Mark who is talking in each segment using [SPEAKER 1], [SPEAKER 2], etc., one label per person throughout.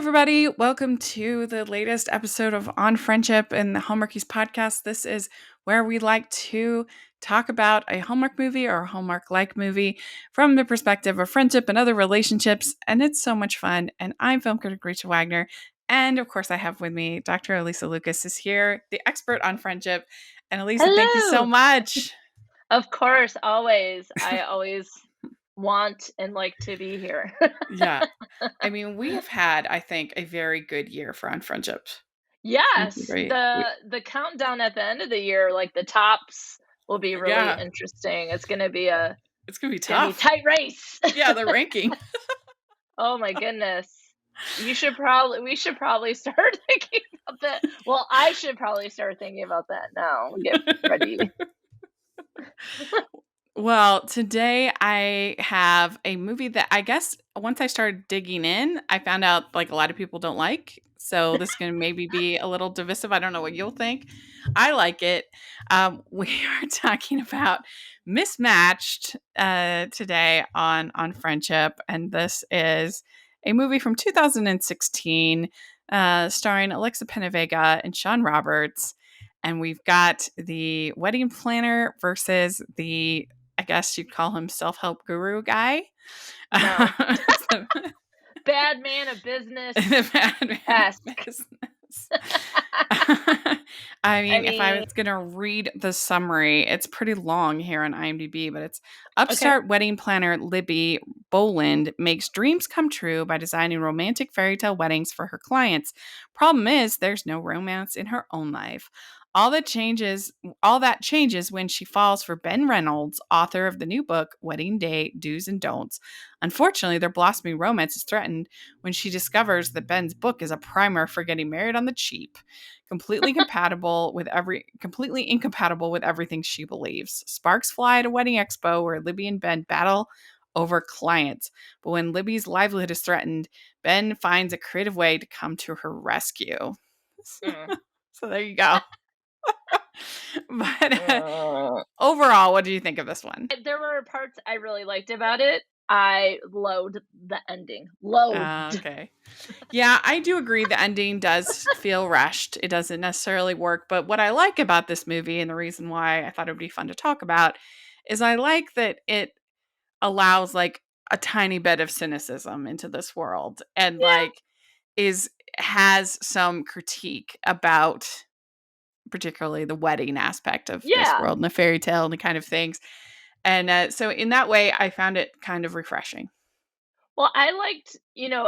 [SPEAKER 1] everybody. Welcome to the latest episode of On Friendship and the Hallmarkies podcast. This is where we like to talk about a Hallmark movie or a Hallmark-like movie from the perspective of friendship and other relationships, and it's so much fun. And I'm film critic Rachel Wagner, and of course I have with me Dr. Alysa Lucas is here, the expert on friendship. And Alysa, thank you so
[SPEAKER 2] Hello.
[SPEAKER 1] much.
[SPEAKER 2] Of course, always. I always want and like to be here.
[SPEAKER 1] Yeah. I mean, we have had, I think, a very good year for On Friendship. It's been
[SPEAKER 2] Yes,
[SPEAKER 1] great.
[SPEAKER 2] the countdown at the end of the year, like the tops will be really
[SPEAKER 1] Yeah,
[SPEAKER 2] interesting. It's gonna be
[SPEAKER 1] it's
[SPEAKER 2] a
[SPEAKER 1] gonna be tough.
[SPEAKER 2] tight race.
[SPEAKER 1] Yeah, the ranking.
[SPEAKER 2] Oh my goodness. We should probably start thinking about that. Well, I should probably start thinking about that now. Get ready.
[SPEAKER 1] Well, today I have a movie that I guess once I started digging in, I found out like a lot of people don't like. So this can maybe be a little divisive. I don't know what you'll think. I like it. We are talking about Mismatched today on Friendship, and this is a movie from 2016 starring Alexa Penavega and Sean Roberts. And we've got the wedding planner versus the, I guess you'd call him self-help guru guy.
[SPEAKER 2] No.
[SPEAKER 1] So-
[SPEAKER 2] Bad man of business.
[SPEAKER 1] the bad man
[SPEAKER 2] Esque.
[SPEAKER 1] of business. I mean, if I
[SPEAKER 2] mean,
[SPEAKER 1] was going to read the summary, it's pretty long here on IMDb, but it's
[SPEAKER 2] okay.
[SPEAKER 1] upstart wedding planner Libby Boland makes dreams come true by designing romantic fairy tale weddings for her clients. Problem is, there's no romance in her own life. All that changes when she falls for Ben Reynolds, author of the new book Wedding Day Do's and Don'ts. Unfortunately, their blossoming romance is threatened when she discovers that Ben's book is a primer for getting married on the cheap, completely incompatible with everything she believes. Sparks fly at a wedding expo where Libby and Ben battle over clients. But when Libby's livelihood is threatened, Ben finds a creative way to come to her rescue.
[SPEAKER 2] Mm.
[SPEAKER 1] So there you go. But
[SPEAKER 2] Uh,
[SPEAKER 1] overall, what do you think of this one?
[SPEAKER 2] there were parts I really liked about it. I loathed the ending. Loathed.
[SPEAKER 1] Okay. Yeah, I do agree the ending does feel rushed. It doesn't necessarily work. But what I like about this movie, and the reason why I thought it would be fun to talk about, is I like that it allows like a tiny bit of cynicism into this world and
[SPEAKER 2] Yeah.
[SPEAKER 1] like has some critique about particularly the wedding aspect of this
[SPEAKER 2] Yeah.
[SPEAKER 1] world and the fairy tale and the kind of things. And so in that way, I found it kind of refreshing.
[SPEAKER 2] Well, I liked,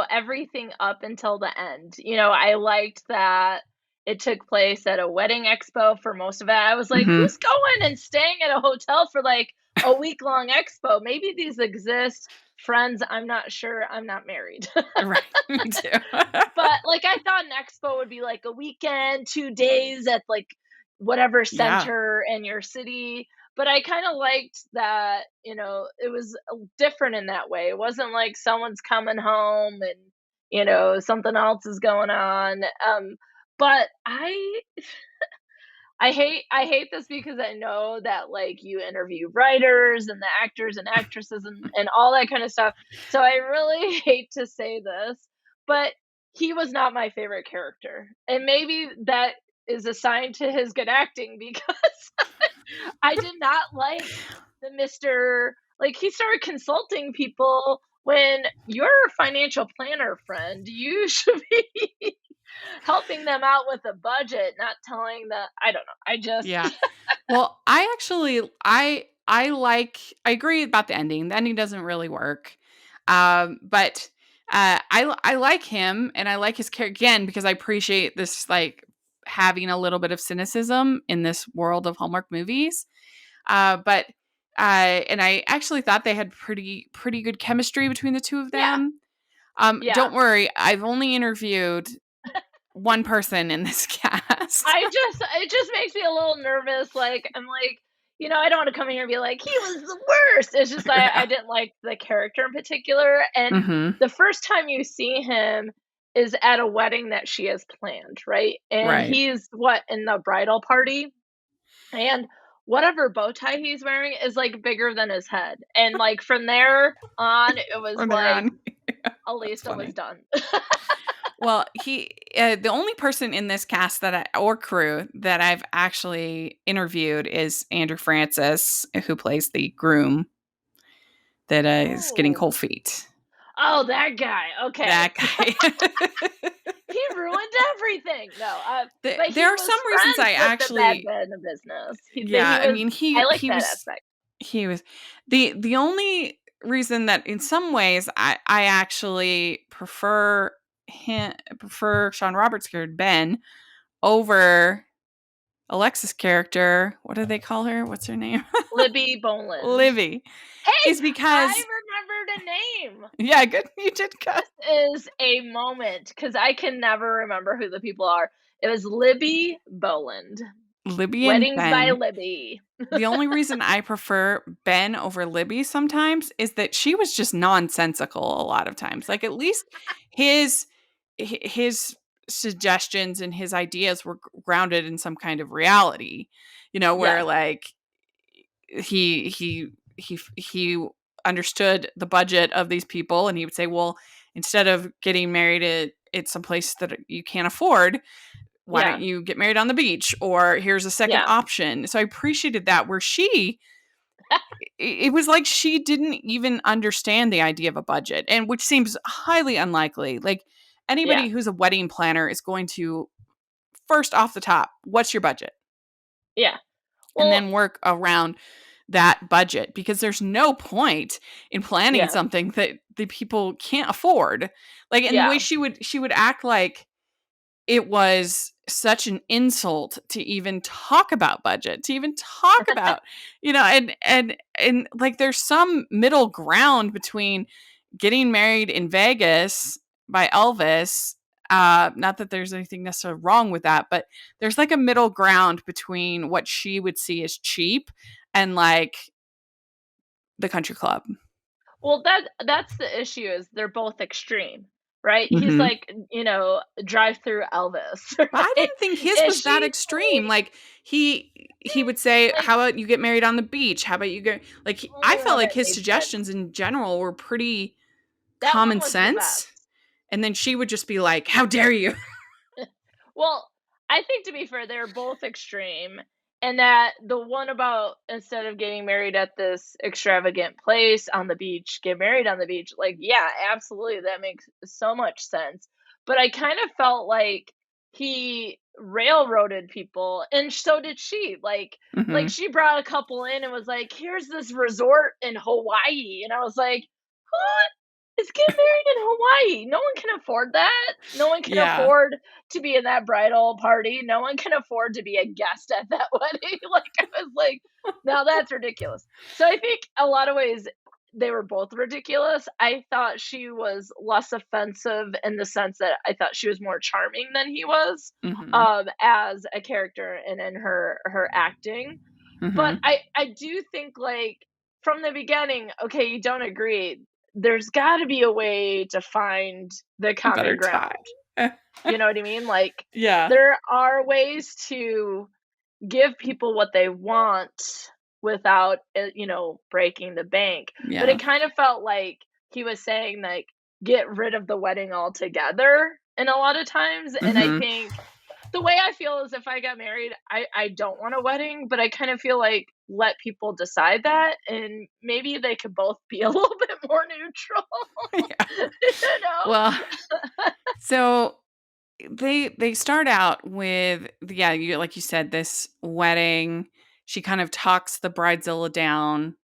[SPEAKER 2] everything up until the end. I liked that it took place at a wedding expo for most of it. I was like,
[SPEAKER 1] Mhm.
[SPEAKER 2] who's going and staying at a hotel for like a week-long expo? Maybe these exist. Friends, I'm not sure. I'm not married.
[SPEAKER 1] Right. Me too.
[SPEAKER 2] But like I thought an expo would be like a weekend, 2 days at like whatever
[SPEAKER 1] Yeah.
[SPEAKER 2] center in your city. But I kind of liked that, it was different in that way. It wasn't like someone's coming home and, something else is going on. But I hate this because I know that like you interview writers and the actors and actresses and all that kind of stuff. So I really hate to say this, but he was not my favorite character. And maybe that is a sign to his good acting because I did not like the Mr. Like he started consulting people when you're a financial planner friend, you should be helping them out with a budget, not telling the I don't know. I just
[SPEAKER 1] Yeah. Well, I actually I agree about the ending. The ending doesn't really work. But I like him and I like his character again because I appreciate this like having a little bit of cynicism in this world of Hallmark movies. But and I actually thought they had pretty good chemistry between the two of
[SPEAKER 2] yeah,
[SPEAKER 1] them.
[SPEAKER 2] yeah.
[SPEAKER 1] Don't worry, I've only interviewed one person in this cast.
[SPEAKER 2] It just makes me a little nervous. Like I'm like, I don't want to come in here and be like, he was the worst. It's just I
[SPEAKER 1] Yeah.
[SPEAKER 2] didn't like the character in particular. And
[SPEAKER 1] Mm-hmm.
[SPEAKER 2] the first time you see him is at a wedding that she has planned, right? And
[SPEAKER 1] Right.
[SPEAKER 2] he's what in the bridal party. And whatever bow tie he's wearing is like bigger than his head. And like from there on, it was
[SPEAKER 1] From there
[SPEAKER 2] like
[SPEAKER 1] on. That's
[SPEAKER 2] Alyssa was
[SPEAKER 1] funny.
[SPEAKER 2] done.
[SPEAKER 1] Well, the only person in this cast or crew that I've actually interviewed is Andrew Francis, who plays the groom that is getting
[SPEAKER 2] Oh.
[SPEAKER 1] cold feet.
[SPEAKER 2] Oh, that guy. Okay.
[SPEAKER 1] That guy.
[SPEAKER 2] He ruined everything. No, but
[SPEAKER 1] There
[SPEAKER 2] he
[SPEAKER 1] are some
[SPEAKER 2] was
[SPEAKER 1] reasons I
[SPEAKER 2] friends with the bad
[SPEAKER 1] actually,
[SPEAKER 2] guy in the business. He
[SPEAKER 1] yeah. I
[SPEAKER 2] was.
[SPEAKER 1] mean,
[SPEAKER 2] I like that aspect.
[SPEAKER 1] he was the only reason that in some ways I actually prefer Sean Roberts' character Ben over Alexis' character. What do they call her? What's her name?
[SPEAKER 2] Libby Boland.
[SPEAKER 1] Livy.
[SPEAKER 2] Hey,
[SPEAKER 1] Is
[SPEAKER 2] I
[SPEAKER 1] because
[SPEAKER 2] remembered a name.
[SPEAKER 1] yeah, good. You did good.
[SPEAKER 2] This is a moment because I can never remember who the people are. It was Libby Boland.
[SPEAKER 1] Libby and
[SPEAKER 2] Weddings by
[SPEAKER 1] Ben.
[SPEAKER 2] Libby.
[SPEAKER 1] The only reason I prefer Ben over Libby sometimes is that she was just nonsensical a lot of times. Like at least his his suggestions and his ideas were grounded in some kind of reality. You know, where
[SPEAKER 2] Yes.
[SPEAKER 1] like he understood the budget of these people and he would say, well, instead of getting married at some place that you can't afford, why don't
[SPEAKER 2] Yeah.
[SPEAKER 1] you get married on the beach, or here's a second
[SPEAKER 2] Yeah.
[SPEAKER 1] option. So I appreciated that, where it was like she didn't even understand the idea of a budget, and which seems highly unlikely. Like
[SPEAKER 2] Yeah.
[SPEAKER 1] anybody who's a wedding planner is going to, first off the top, what's your budget,
[SPEAKER 2] Yeah.
[SPEAKER 1] and
[SPEAKER 2] Well,
[SPEAKER 1] then work around that budget, because there's no point in planning
[SPEAKER 2] yeah.
[SPEAKER 1] something that the people can't afford. Like, in the way
[SPEAKER 2] Yeah.
[SPEAKER 1] she would act like it was such an insult to even talk about budget, to even talk about, and like there's some middle ground between getting married in Vegas by Elvis. Not that there's anything necessarily wrong with that, but there's like a middle ground between what she would see as cheap and like the country club.
[SPEAKER 2] Well, that's the issue is they're both extreme, right? He's
[SPEAKER 1] Hmm.
[SPEAKER 2] like, drive through Elvis,
[SPEAKER 1] But I
[SPEAKER 2] right?
[SPEAKER 1] didn't think his
[SPEAKER 2] And
[SPEAKER 1] was that
[SPEAKER 2] she's
[SPEAKER 1] extreme.
[SPEAKER 2] like,
[SPEAKER 1] Like he would say,
[SPEAKER 2] like
[SPEAKER 1] "How about you get married on the beach? How about you go?" Like I
[SPEAKER 2] only
[SPEAKER 1] felt
[SPEAKER 2] one
[SPEAKER 1] like
[SPEAKER 2] that
[SPEAKER 1] his
[SPEAKER 2] made sense.
[SPEAKER 1] suggestions in general were pretty
[SPEAKER 2] That one
[SPEAKER 1] common
[SPEAKER 2] was the
[SPEAKER 1] sense,
[SPEAKER 2] best.
[SPEAKER 1] and then she would just be like, "How dare you?"
[SPEAKER 2] Well, I think to be fair, they're both extreme, and that the one about instead of getting married at this extravagant place on the beach, get married on the beach. Like, yeah, absolutely, that makes so much sense. But I kind of felt like he railroaded people, and so did she. Like
[SPEAKER 1] Hmm.
[SPEAKER 2] she brought a couple in and was like, "Here's this resort in Hawaii," and I was like, "Who is getting married in Hawaii? No one can afford that. No one can
[SPEAKER 1] Yeah.
[SPEAKER 2] afford to be in that bridal party. No one can afford to be a guest at that wedding." Like, I was like, now that's ridiculous. So I think a lot of ways they were both ridiculous. I thought she was less offensive in the sense that I thought she was more charming than he was,
[SPEAKER 1] Hmm.
[SPEAKER 2] as a character and in her acting. But
[SPEAKER 1] Hmm.
[SPEAKER 2] I do think, like, from the beginning, okay, you don't agree. There's got to be a way to find the
[SPEAKER 1] A better
[SPEAKER 2] common
[SPEAKER 1] tie.
[SPEAKER 2] ground. You know what I mean? Like,
[SPEAKER 1] Yeah.
[SPEAKER 2] there are ways to give people what they want without, breaking the bank. But
[SPEAKER 1] Yeah.
[SPEAKER 2] it kind of felt like he was saying, like, get rid of the wedding altogether in a lot of times. And I
[SPEAKER 1] Hmm.
[SPEAKER 2] think the way I feel is if I got married, I don't want a wedding, but I kind of feel like let people decide that, and maybe they could both be a little bit more neutral,
[SPEAKER 1] Yeah.
[SPEAKER 2] you know?
[SPEAKER 1] Well, so they start out with, yeah, you like you said, this wedding. She kind of talks the bridezilla down,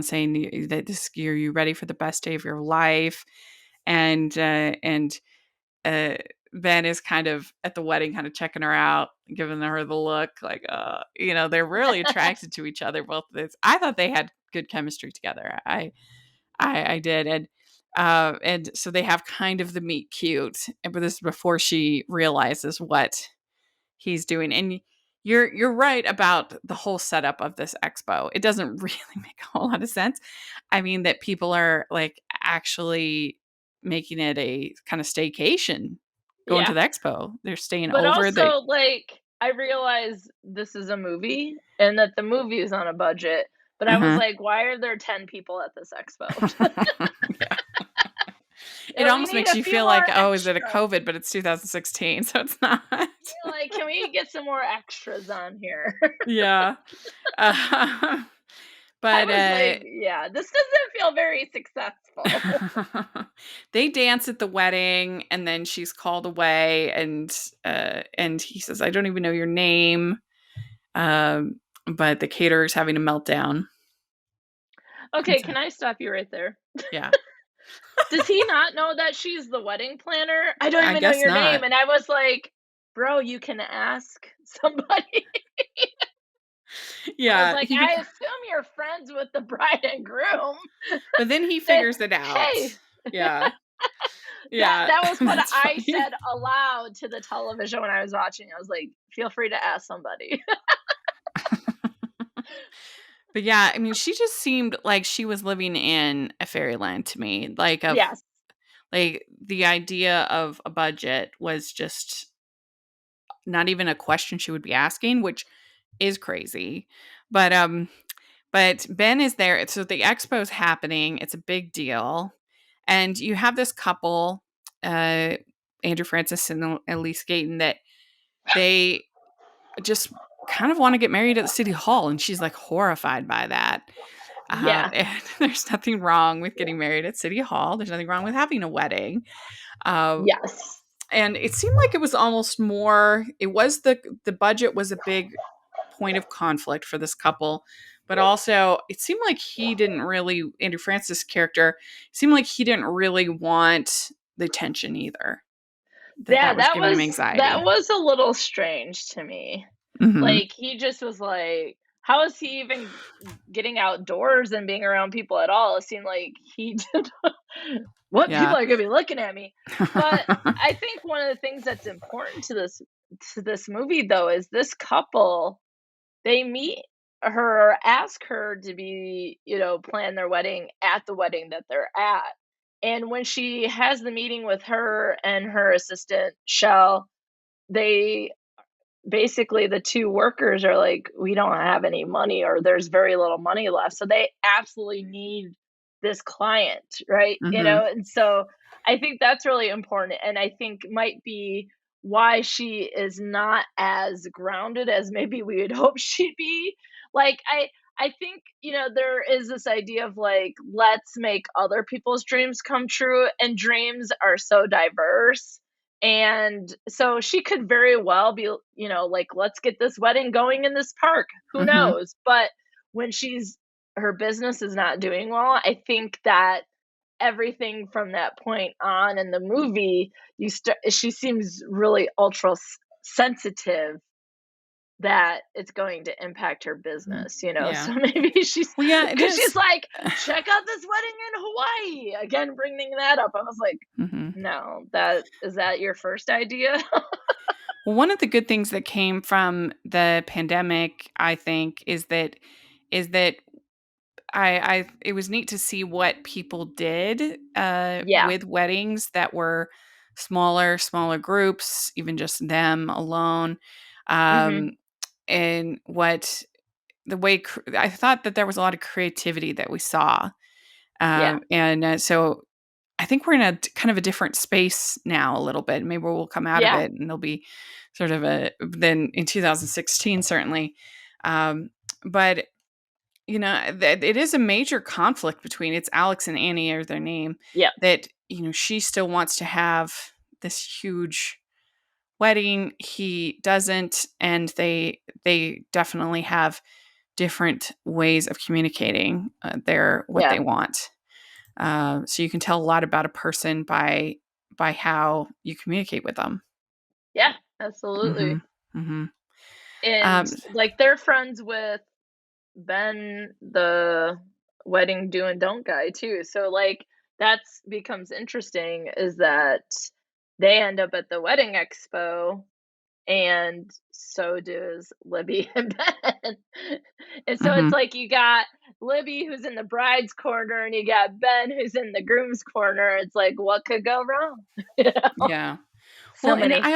[SPEAKER 1] saying that this year you ready for the best day of your life, and Ben is kind of at the wedding, kind of checking her out, giving her the look, like, they're really attracted to each other. Both of this, I thought they had good chemistry together. I did, and so they have kind of the meet cute, but this is before she realizes what he's doing. And you're right about the whole setup of this expo. It doesn't really make a whole lot of sense. I mean, that people are like actually making it a kind of staycation, going
[SPEAKER 2] Yeah.
[SPEAKER 1] to the expo. They're staying
[SPEAKER 2] But
[SPEAKER 1] over the
[SPEAKER 2] also, like, I realize this is a movie and that the movie is on a budget, but I was
[SPEAKER 1] uh-huh.
[SPEAKER 2] like, why are there 10 people at this expo?
[SPEAKER 1] Yeah. It
[SPEAKER 2] We
[SPEAKER 1] almost
[SPEAKER 2] need
[SPEAKER 1] makes
[SPEAKER 2] a
[SPEAKER 1] you
[SPEAKER 2] few
[SPEAKER 1] feel
[SPEAKER 2] more
[SPEAKER 1] like, "Oh, is it a
[SPEAKER 2] extras.
[SPEAKER 1] COVID?" But it's 2016, so it's not.
[SPEAKER 2] You're like, "Can we get some more extras on here?"
[SPEAKER 1] Yeah. Uh,
[SPEAKER 2] I
[SPEAKER 1] but,
[SPEAKER 2] was like, "Yeah, this doesn't feel very successful."
[SPEAKER 1] they dance at the wedding, and then she's called away, and he says, "I don't even know your name." But the caterer's having a meltdown. And
[SPEAKER 2] Okay,
[SPEAKER 1] so
[SPEAKER 2] can I stop you right there?
[SPEAKER 1] yeah.
[SPEAKER 2] Does he not know that she's the wedding planner? "I don't
[SPEAKER 1] I
[SPEAKER 2] even know
[SPEAKER 1] guess
[SPEAKER 2] your name,"
[SPEAKER 1] not.
[SPEAKER 2] and I was like, "Bro, you can ask somebody." I was
[SPEAKER 1] Yeah,
[SPEAKER 2] like, "I assume you're friends with the bride and groom.
[SPEAKER 1] but then he
[SPEAKER 2] That
[SPEAKER 1] figures it out.
[SPEAKER 2] hey."
[SPEAKER 1] Yeah.
[SPEAKER 2] That
[SPEAKER 1] Yeah,
[SPEAKER 2] that was what
[SPEAKER 1] that's
[SPEAKER 2] I
[SPEAKER 1] funny.
[SPEAKER 2] said aloud to the television when I was watching. I was like, "Feel free to ask somebody."
[SPEAKER 1] But yeah, I mean, she just seemed like she was living in a fairyland to me.
[SPEAKER 2] Yes.
[SPEAKER 1] Like the idea of a budget was just not even a question she would be asking, which is crazy. But Ben is there. So the expo's happening. It's a big deal. And you have this couple, uh, Andrew Francis and Elise Gayton, that they just kind of want to get married at the city hall. And she's like horrified by that.
[SPEAKER 2] Yeah.
[SPEAKER 1] And there's nothing wrong with getting married at city hall. There's nothing wrong with having a wedding. Uh,
[SPEAKER 2] Yes.
[SPEAKER 1] and it seemed like it was almost more, it was the budget was a big point of conflict for this couple, but also it seemed like he didn't really, Andrew Francis' character seemed like he didn't really want the attention either,
[SPEAKER 2] Yeah,
[SPEAKER 1] that was
[SPEAKER 2] that
[SPEAKER 1] giving him
[SPEAKER 2] was that
[SPEAKER 1] anxiety.
[SPEAKER 2] was a little strange to me.
[SPEAKER 1] Hmm.
[SPEAKER 2] Like, he just was like, how is he even getting outdoors and being around people at all? It seemed like he did what people
[SPEAKER 1] Yeah.
[SPEAKER 2] are gonna be looking at me. But I think one of the things that's important to this movie though is this couple, they meet her or ask her to be, plan their wedding at the wedding that they're at. And when she has the meeting with her and her assistant, Shell, they basically the two workers are like, we don't have any money or there's very little money left. So they absolutely need this client, right?
[SPEAKER 1] Hmm.
[SPEAKER 2] And so I think that's really important. And I think might be why she is not as grounded as maybe we would hope she'd be. Like, I think, there is this idea of like, let's make other people's dreams come true. And dreams are so diverse, and so she could very well be, like, let's get this wedding going in this park. Who
[SPEAKER 1] Hmm.
[SPEAKER 2] knows? But when her business is not doing well, I think that everything from that point on in the movie, she seems really ultra sensitive that it's going to impact her
[SPEAKER 1] Hmm.
[SPEAKER 2] business,
[SPEAKER 1] Yeah.
[SPEAKER 2] so maybe
[SPEAKER 1] Well, yeah, it
[SPEAKER 2] because she's
[SPEAKER 1] is.
[SPEAKER 2] like, check out this wedding in Hawaii again, bringing that up. I was like,
[SPEAKER 1] Hmm.
[SPEAKER 2] no, that is that your first idea?
[SPEAKER 1] Well, one of the good things that came from the pandemic, I think, is that I it was neat to see what people did,
[SPEAKER 2] Yeah.
[SPEAKER 1] with weddings that were smaller groups, even just them alone,
[SPEAKER 2] Mhm.
[SPEAKER 1] um, and what the way I thought that there was a lot of creativity that we saw,
[SPEAKER 2] Yeah.
[SPEAKER 1] so I think we're in kind of a different space now a little bit. Maybe we'll come out of
[SPEAKER 2] Yeah.
[SPEAKER 1] it, and there'll be sort of a then in 2016 certainly, um, but it is a major conflict between it's Alex and Annie are their name,
[SPEAKER 2] Yep.
[SPEAKER 1] that she still wants to have this huge wedding, he doesn't, and they definitely have different ways of communicating their what
[SPEAKER 2] Yeah.
[SPEAKER 1] they want. So you can tell a lot about a person by how you communicate with them.
[SPEAKER 2] Yeah,
[SPEAKER 1] Hmm.
[SPEAKER 2] absolutely.
[SPEAKER 1] Hmm.
[SPEAKER 2] And,
[SPEAKER 1] Um,
[SPEAKER 2] like, they're friends with Ben, the wedding do and don't guy too. So, like, that's becomes interesting is that they end up at the wedding expo, and so does Libby and Ben. And so it's
[SPEAKER 1] mhm.
[SPEAKER 2] like you got Libby who's in the bride's corner and you got Ben who's in the groom's corner. It's like, what could go wrong? You know?
[SPEAKER 1] Yeah.
[SPEAKER 2] So
[SPEAKER 1] Well, and
[SPEAKER 2] many things.
[SPEAKER 1] I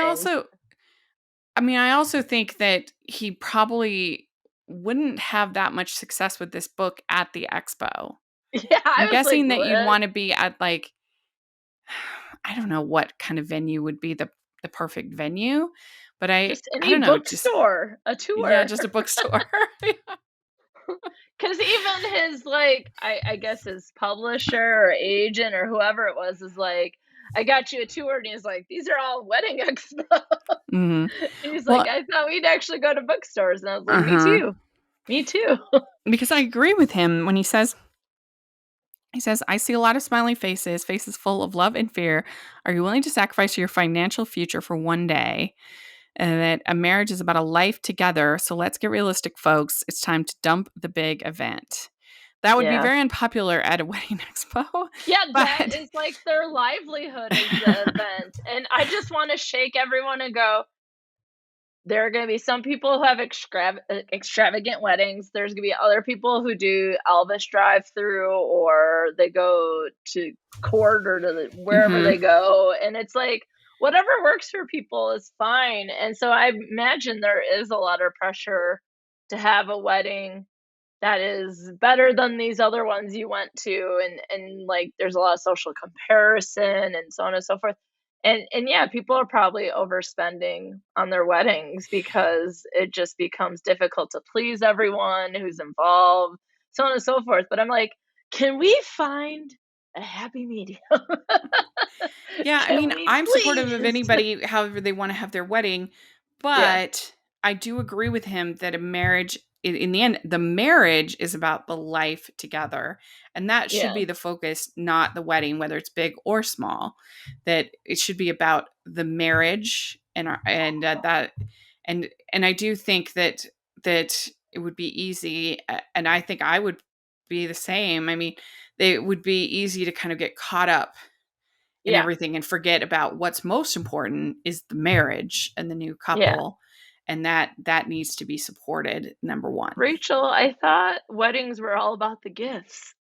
[SPEAKER 1] also think that he probably wouldn't have that much success with this book at the expo.
[SPEAKER 2] Yeah,
[SPEAKER 1] I'm
[SPEAKER 2] I was like,
[SPEAKER 1] guessing that you'd
[SPEAKER 2] "What?"
[SPEAKER 1] want to be at like I don't know what kind of venue would be the perfect venue, but
[SPEAKER 2] Just
[SPEAKER 1] I
[SPEAKER 2] any
[SPEAKER 1] don't know, just
[SPEAKER 2] bookstore, a
[SPEAKER 1] yeah,
[SPEAKER 2] tour.
[SPEAKER 1] just a bookstore.
[SPEAKER 2] Because even his, like, I guess his publisher or agent or whoever it was is like, "I got you a tour," and he's like, "These are all wedding expo."
[SPEAKER 1] Mhm.
[SPEAKER 2] He's like,
[SPEAKER 1] Well,
[SPEAKER 2] "I thought we'd actually go to bookstores," and I was like, "Me
[SPEAKER 1] uh-huh.
[SPEAKER 2] too. Me too."
[SPEAKER 1] Because I agree with him when he says, "I see a lot of smiling faces, faces full of love and fear. Are you willing to sacrifice your financial future for one day?" And that a marriage is about a life together. So let's get realistic, folks. It's time to dump the big event. That would be
[SPEAKER 2] Yeah.
[SPEAKER 1] very unpopular at a wedding expo,
[SPEAKER 2] Yeah, that
[SPEAKER 1] but
[SPEAKER 2] is, like, their livelihood is the event, and I just wanna shake everyone and go, there are gonna be some people who have extravagant weddings. There's gonna be other people who do Elvis drive-through, or they go to court or to wherever
[SPEAKER 1] mhm.
[SPEAKER 2] they go, and it's like, whatever works for people is fine, and so I imagine there is a lot of pressure to have a wedding that is better than these other ones you went to, and, like, there's a lot of social comparison and so on and so forth, and yeah, people are probably overspending on their weddings because it just becomes difficult to please everyone who's involved, so on and so forth, but I'm like, "Can we find a happy medium?
[SPEAKER 1] Yeah, I
[SPEAKER 2] Can
[SPEAKER 1] mean,
[SPEAKER 2] we
[SPEAKER 1] I'm supportive of
[SPEAKER 2] please?"
[SPEAKER 1] anybody however they want to have their wedding,
[SPEAKER 2] Yeah,
[SPEAKER 1] but I do agree with him that a marriage, in the end, the marriage is about the life together. And that should
[SPEAKER 2] yeah,
[SPEAKER 1] be the focus, not the wedding, whether it's big or small. That it should be about the marriage and I do think that it would be easy, and I think I would be the same. I mean, it would be easy to kind of get caught up and
[SPEAKER 2] yeah,
[SPEAKER 1] everything and forget about what's most important is the marriage and the new
[SPEAKER 2] yeah.
[SPEAKER 1] couple, and that needs to be supported, number 1.
[SPEAKER 2] Rachel, I thought weddings were all about the gifts.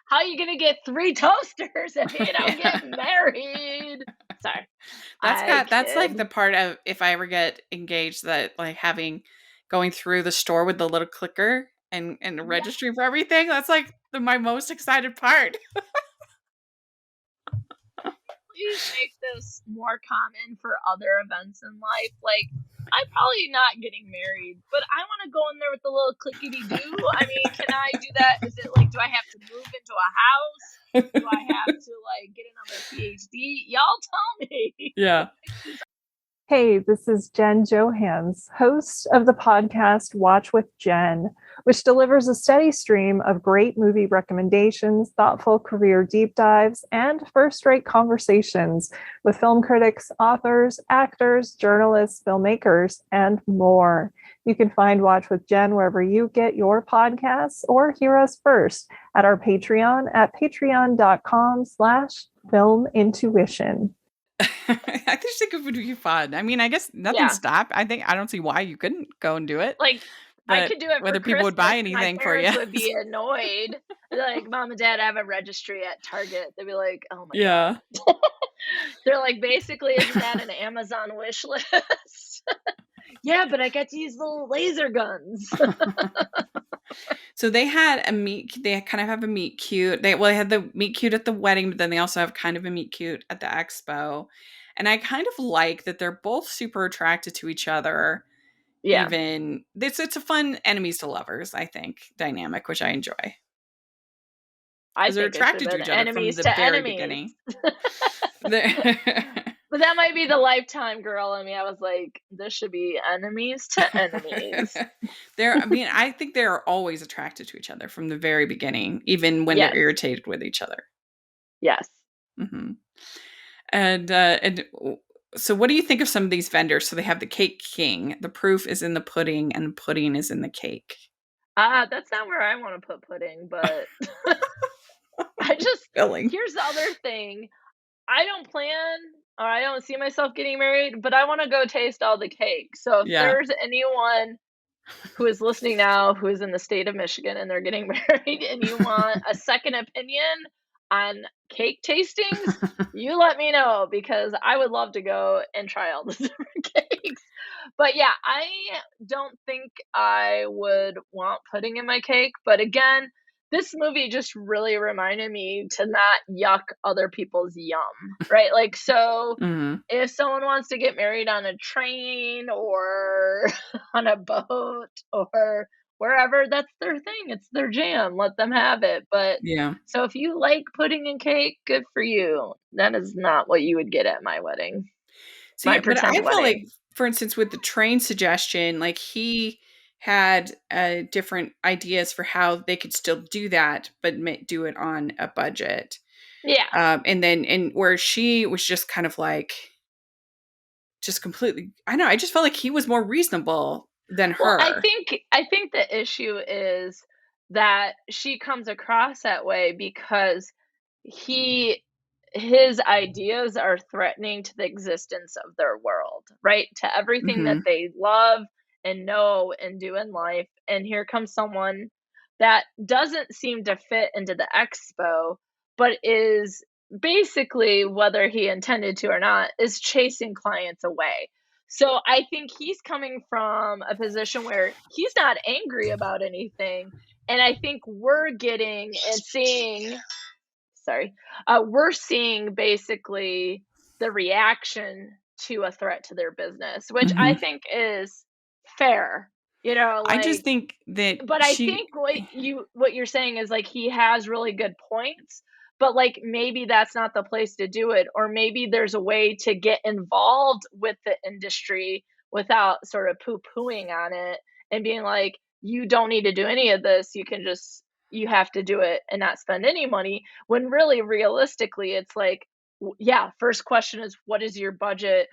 [SPEAKER 2] How you gonna get 3 toasters if you don't
[SPEAKER 1] Yeah.
[SPEAKER 2] get married? Sorry, I
[SPEAKER 1] That's like the
[SPEAKER 2] kid.
[SPEAKER 1] part of, if I ever get engaged, that like having going through the store with the little clicker and
[SPEAKER 2] Yeah,
[SPEAKER 1] registering for everything, that's like my most excited part.
[SPEAKER 2] please make this more common for other events in life. Like, I'm probably not getting married, but I wanna go in there with the little clickety do. I mean, can I do that? Is it like, do I have to move into a house? Do I have to, like, get another PhD? Y'all tell me.
[SPEAKER 1] Yeah.
[SPEAKER 3] Hey, this is Jen Johans, host of the podcast Watch with Jen, which delivers a steady stream of great movie recommendations, thoughtful career deep dives, and first rate conversations with film critics, authors, actors, journalists, filmmakers, and more. You can find Watch with Jen wherever you get your podcasts or hear us first at our Patreon at patreon.com/filmintuition.
[SPEAKER 1] I just think it would be fun. I mean, I guess nothing
[SPEAKER 2] Yeah.
[SPEAKER 1] stopped. I don't see why you couldn't go and do it,
[SPEAKER 2] Like, I
[SPEAKER 1] but
[SPEAKER 2] could do it for
[SPEAKER 1] whether people would buy
[SPEAKER 2] Christmas, and my
[SPEAKER 1] anything for you.
[SPEAKER 2] parents would be annoyed. They're like, "Mom and Dad, I have a registry at Target." They'd be like, "Oh my
[SPEAKER 1] Yeah.
[SPEAKER 2] god." They're like, "Basically, isn't that an Amazon wish list?" "Yeah, but I get to use little laser guns."
[SPEAKER 1] So they kind of have a meet cute. They had the meet cute at the wedding, but then they also have kind of a meet cute at the expo. And I kind of like that they're both super attracted to each other.
[SPEAKER 2] Yeah,
[SPEAKER 1] Even it's a fun enemies to lovers, I think, dynamic, which I enjoy.
[SPEAKER 2] I
[SPEAKER 1] Because they're
[SPEAKER 2] think it should have
[SPEAKER 1] attracted to
[SPEAKER 2] been
[SPEAKER 1] each other from
[SPEAKER 2] enemies
[SPEAKER 1] the
[SPEAKER 2] to
[SPEAKER 1] very
[SPEAKER 2] enemies.
[SPEAKER 1] beginning. They're
[SPEAKER 2] But that might be the Lifetime girl in me. I was like, "This should be enemies to enemies."
[SPEAKER 1] I mean, I think they're always attracted to each other from the very beginning, even when they're
[SPEAKER 2] Yes,
[SPEAKER 1] irritated with each other.
[SPEAKER 2] yes.
[SPEAKER 1] Hmm. And so, what do you think of some of these vendors? So they have the Cake King. The proof is in the pudding, and the pudding is in the cake.
[SPEAKER 2] That's not where I wanna put pudding, but I just
[SPEAKER 1] Filling.
[SPEAKER 2] here's the other thing. I don't plan or I don't see myself getting married, but I wanna go taste all the cake. So if
[SPEAKER 1] Yeah.
[SPEAKER 2] there's anyone who is listening now who is in the state of Michigan and they're getting married and you want a second opinion on cake tastings, you let me know because I would love to go and try all the different cakes. But yeah, I don't think I would want pudding in my cake. But again, this movie just really reminded me to not yuck other people's yum, right? Like, so
[SPEAKER 1] Mhm.
[SPEAKER 2] if someone wants to get married on a train or on a boat or wherever, that's their thing. It's their jam. Let them have it. But
[SPEAKER 1] Yeah.
[SPEAKER 2] so if you like pudding and cake, good for you. That is not what you would get at my wedding,
[SPEAKER 1] See,
[SPEAKER 2] my
[SPEAKER 1] but
[SPEAKER 2] pretend
[SPEAKER 1] I felt like,
[SPEAKER 2] wedding.
[SPEAKER 1] for instance, with the train suggestion, like he had different ideas for how they could still do that, but do it on a budget.
[SPEAKER 2] Yeah.
[SPEAKER 1] And where she was just kind of like, just completely, I know, I just felt like he was more reasonable than
[SPEAKER 2] Well,
[SPEAKER 1] her.
[SPEAKER 2] I think the issue is that she comes across that way because he his ideas are threatening to the existence of their world, right? To everything that
[SPEAKER 1] Hmm.
[SPEAKER 2] they love and know and do in life. And here comes someone that doesn't seem to fit into the expo, but is basically, whether he intended to or not, is chasing clients away. So I think he's coming from a position where he's not angry about anything. And I think we're getting and seeing, sorry, we're seeing basically the reaction to a threat to their business, which I
[SPEAKER 1] Hmm.
[SPEAKER 2] think is fair. You know,
[SPEAKER 1] I just
[SPEAKER 2] like,
[SPEAKER 1] think that
[SPEAKER 2] but I
[SPEAKER 1] she,
[SPEAKER 2] think what you're saying is like he has really good points, but like maybe that's not the place to do it, or maybe there's a way to get involved with the industry without sort of poo-pooing on it and being like, you don't need to do any of this. You can just you have to do it and not spend any money. When really realistically, it's like, yeah, first question is what is your budget?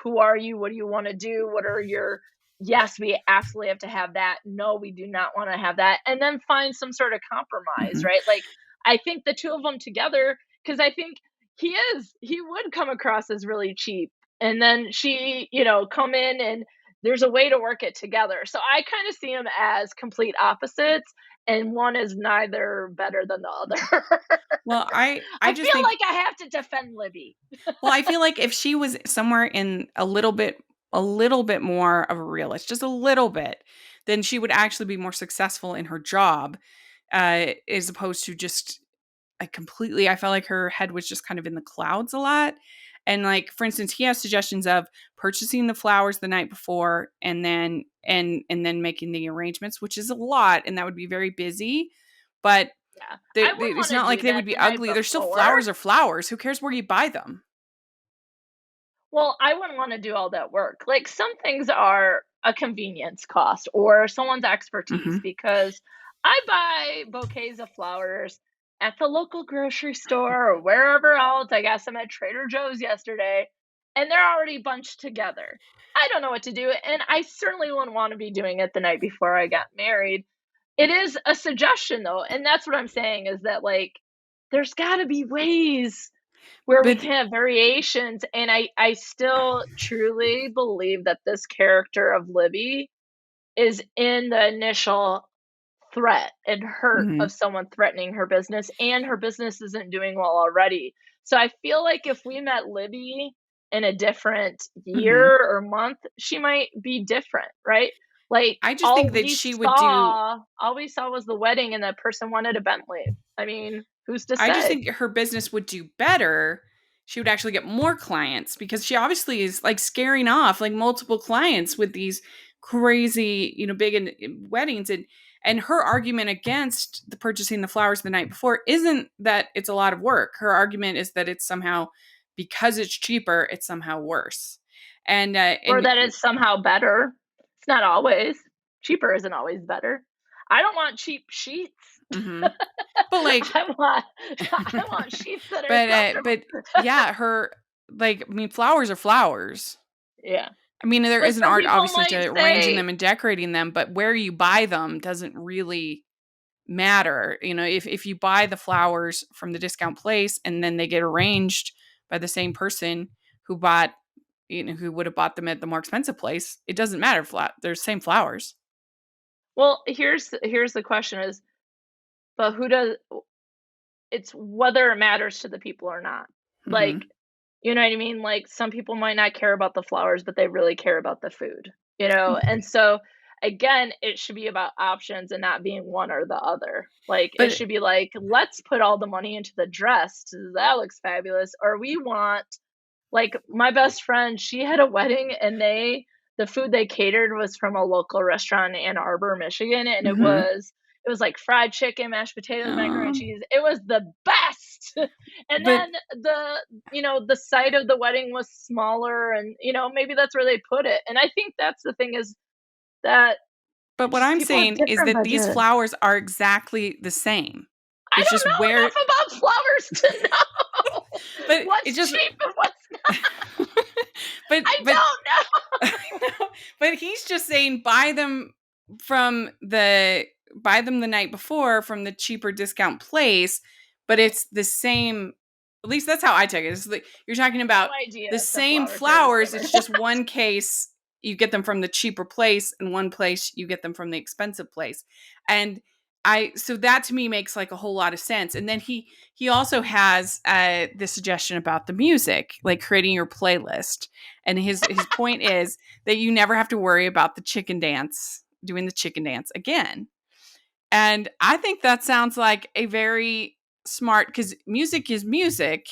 [SPEAKER 2] Who are you? What do you want to do? What are your yes, we absolutely have to have that. No, we do not want to have that. And then find some sort of compromise,
[SPEAKER 1] mhm.
[SPEAKER 2] right? Like, I think the two of them together, because I think he would come across as really cheap. And then she, come in and there's a way to work it together. So I kind of see them as complete opposites, and one is neither better than the other.
[SPEAKER 1] Well, I
[SPEAKER 2] I
[SPEAKER 1] just
[SPEAKER 2] feel
[SPEAKER 1] think,
[SPEAKER 2] like I have to defend Libby.
[SPEAKER 1] well, I feel like if she was somewhere in a little bit more of a realist, just a little bit, then she would actually be more successful in her job, as opposed to just like completely. I felt like her head was just kind of in the clouds a lot. And like, for instance, he has suggestions of purchasing the flowers the night before and then making the arrangements, which is a lot, and that would be very busy. But
[SPEAKER 2] Yeah. I wouldn't
[SPEAKER 1] it's
[SPEAKER 2] want to
[SPEAKER 1] not like
[SPEAKER 2] do
[SPEAKER 1] they
[SPEAKER 2] that
[SPEAKER 1] would be
[SPEAKER 2] the night
[SPEAKER 1] ugly. They're still
[SPEAKER 2] before.
[SPEAKER 1] flowers or flowers. Who cares where you buy them?
[SPEAKER 2] Well, I wouldn't wanna do all that work. Like, some things are a convenience cost or someone's expertise,
[SPEAKER 1] Hmm.
[SPEAKER 2] because I buy bouquets of flowers at the local grocery store or wherever else. I got some at Trader Joe's yesterday, and they're already bunched together. I don't know what to do, and I certainly wouldn't wanna be doing it the night before I got married. It is a suggestion, though, and that's what I'm saying is that, like, there's gotta be ways where we
[SPEAKER 1] But
[SPEAKER 2] can have variations, and I still truly believe that this character of Libby is in the initial threat and hurt
[SPEAKER 1] mhm,
[SPEAKER 2] of someone threatening her business, and her business isn't doing well already. So I feel like if we met Libby in a different
[SPEAKER 1] mhm.
[SPEAKER 2] year or month, she might be different, right? Like,
[SPEAKER 1] I just think that
[SPEAKER 2] all we saw was the wedding and that person wanted a Bentley. I mean, who's to
[SPEAKER 1] I just
[SPEAKER 2] say?
[SPEAKER 1] think her business would do better. She would actually get more clients because she obviously is like scaring off like multiple clients with these crazy, big weddings. And her argument against the purchasing the flowers the night before isn't that it's a lot of work. Her argument is that it's somehow, because it's cheaper, it's somehow worse.
[SPEAKER 2] Or
[SPEAKER 1] And
[SPEAKER 2] that it's somehow better. It's not always. Cheaper isn't always better. I don't want cheap sheets.
[SPEAKER 1] mhm. But like
[SPEAKER 2] I want I want sheets that are
[SPEAKER 1] but
[SPEAKER 2] comfortable.
[SPEAKER 1] yeah, her, like, I mean, flowers are flowers.
[SPEAKER 2] Yeah.
[SPEAKER 1] I mean, there
[SPEAKER 2] But
[SPEAKER 1] is an
[SPEAKER 2] some
[SPEAKER 1] art
[SPEAKER 2] people
[SPEAKER 1] obviously
[SPEAKER 2] might
[SPEAKER 1] to arranging
[SPEAKER 2] say,
[SPEAKER 1] them and decorating them, but where you buy them doesn't really matter. If you buy the flowers from the discount place and then they get arranged by the same person who bought, who would have bought them at the more expensive place, it doesn't matter. They're the same flowers.
[SPEAKER 2] well, here's the question is, but who does it's whether it matters to the people or not. Like,
[SPEAKER 1] Hmm.
[SPEAKER 2] you know what I mean? Like, some people might not care about the flowers, but they really care about the food, you know? And so again, it should be about options and not being one or the other. Like, it
[SPEAKER 1] But
[SPEAKER 2] should be like, let's put all the money into the dress. That looks fabulous. Or we want, like, my best friend, she had a wedding and the food they catered was from a local restaurant in Ann Arbor, Michigan, and
[SPEAKER 1] mhm.
[SPEAKER 2] it was like fried chicken, mashed potatoes, macaroni and
[SPEAKER 1] Aw.
[SPEAKER 2] cheese. It was the best. And
[SPEAKER 1] But
[SPEAKER 2] then the site of the wedding was smaller, and maybe that's where they put it. And I think that's the thing, is that
[SPEAKER 1] but what
[SPEAKER 2] just
[SPEAKER 1] I'm
[SPEAKER 2] people have
[SPEAKER 1] saying is
[SPEAKER 2] different
[SPEAKER 1] that these
[SPEAKER 2] budgets.
[SPEAKER 1] flowers are exactly the same.
[SPEAKER 2] I
[SPEAKER 1] It's
[SPEAKER 2] don't
[SPEAKER 1] just
[SPEAKER 2] know
[SPEAKER 1] where
[SPEAKER 2] enough about flowers to know
[SPEAKER 1] but it
[SPEAKER 2] what's
[SPEAKER 1] just
[SPEAKER 2] cheap and what's not. I
[SPEAKER 1] but
[SPEAKER 2] don't know.
[SPEAKER 1] no, but he's just saying from the buy them the night before from the cheaper discount place, but it's the same. At least that's how I take it. It's like you're talking
[SPEAKER 2] No
[SPEAKER 1] about
[SPEAKER 2] idea
[SPEAKER 1] the
[SPEAKER 2] if the
[SPEAKER 1] same
[SPEAKER 2] flowers are the
[SPEAKER 1] flowers.
[SPEAKER 2] same or
[SPEAKER 1] It's
[SPEAKER 2] not.
[SPEAKER 1] just one case you get them from the cheaper place, and one place you get them from the expensive place. And so that to me makes like a whole lot of sense. And then he also has the suggestion about the music, like creating your playlist. And his point is that you never have to worry about doing the chicken dance again. And I think that sounds like a very smart, because music is music,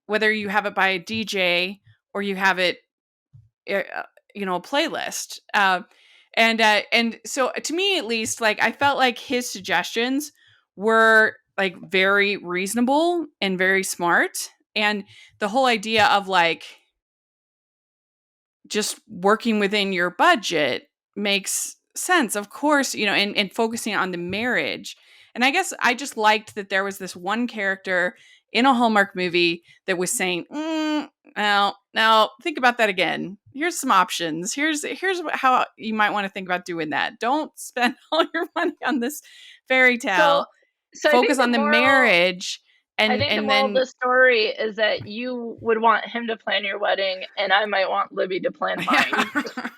[SPEAKER 1] whether you have it by a DJ or you have it, uh, a playlist. And so to me, at least, like I felt like his suggestions were like very reasonable and very smart. And the whole idea of like just working within your budget makes sense, of course, and focusing on the marriage. And I guess I just liked that there was this one character in a Hallmark movie that was saying, now think about that again. Here's some options. Here's how you might want to think about doing that. Don't spend all your money on this fairy
[SPEAKER 2] So,
[SPEAKER 1] tale.
[SPEAKER 2] so I
[SPEAKER 1] Focus
[SPEAKER 2] think the
[SPEAKER 1] on the
[SPEAKER 2] moral,
[SPEAKER 1] marriage,
[SPEAKER 2] I
[SPEAKER 1] and
[SPEAKER 2] think the
[SPEAKER 1] and
[SPEAKER 2] moral of
[SPEAKER 1] then
[SPEAKER 2] the story is that you would want him to plan your wedding, and I might want Libby to plan mine.
[SPEAKER 1] yeah.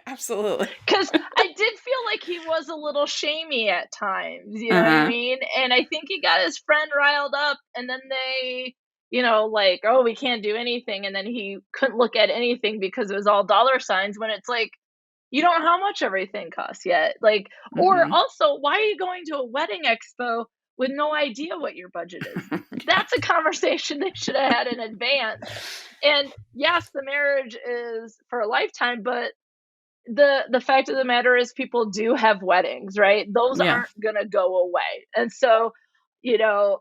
[SPEAKER 1] Absolutely.
[SPEAKER 2] Because I did feel like he was a little shamey at times, you know what I
[SPEAKER 1] Uh-huh.
[SPEAKER 2] mean? And I think he got his friend riled up, and then they, like, oh, we can't do anything. And then he couldn't look at anything because it was all dollar signs, when it's like, you don't know how much everything costs yet. Like, or
[SPEAKER 1] Mhm.
[SPEAKER 2] also, why are you going to a wedding expo with no idea what your budget is? That's a conversation they should have had in advance. And yes, the marriage is for a lifetime, but the fact of the matter is people do have weddings, right? Those
[SPEAKER 1] Yeah.
[SPEAKER 2] aren't gonna go away. And so, you know,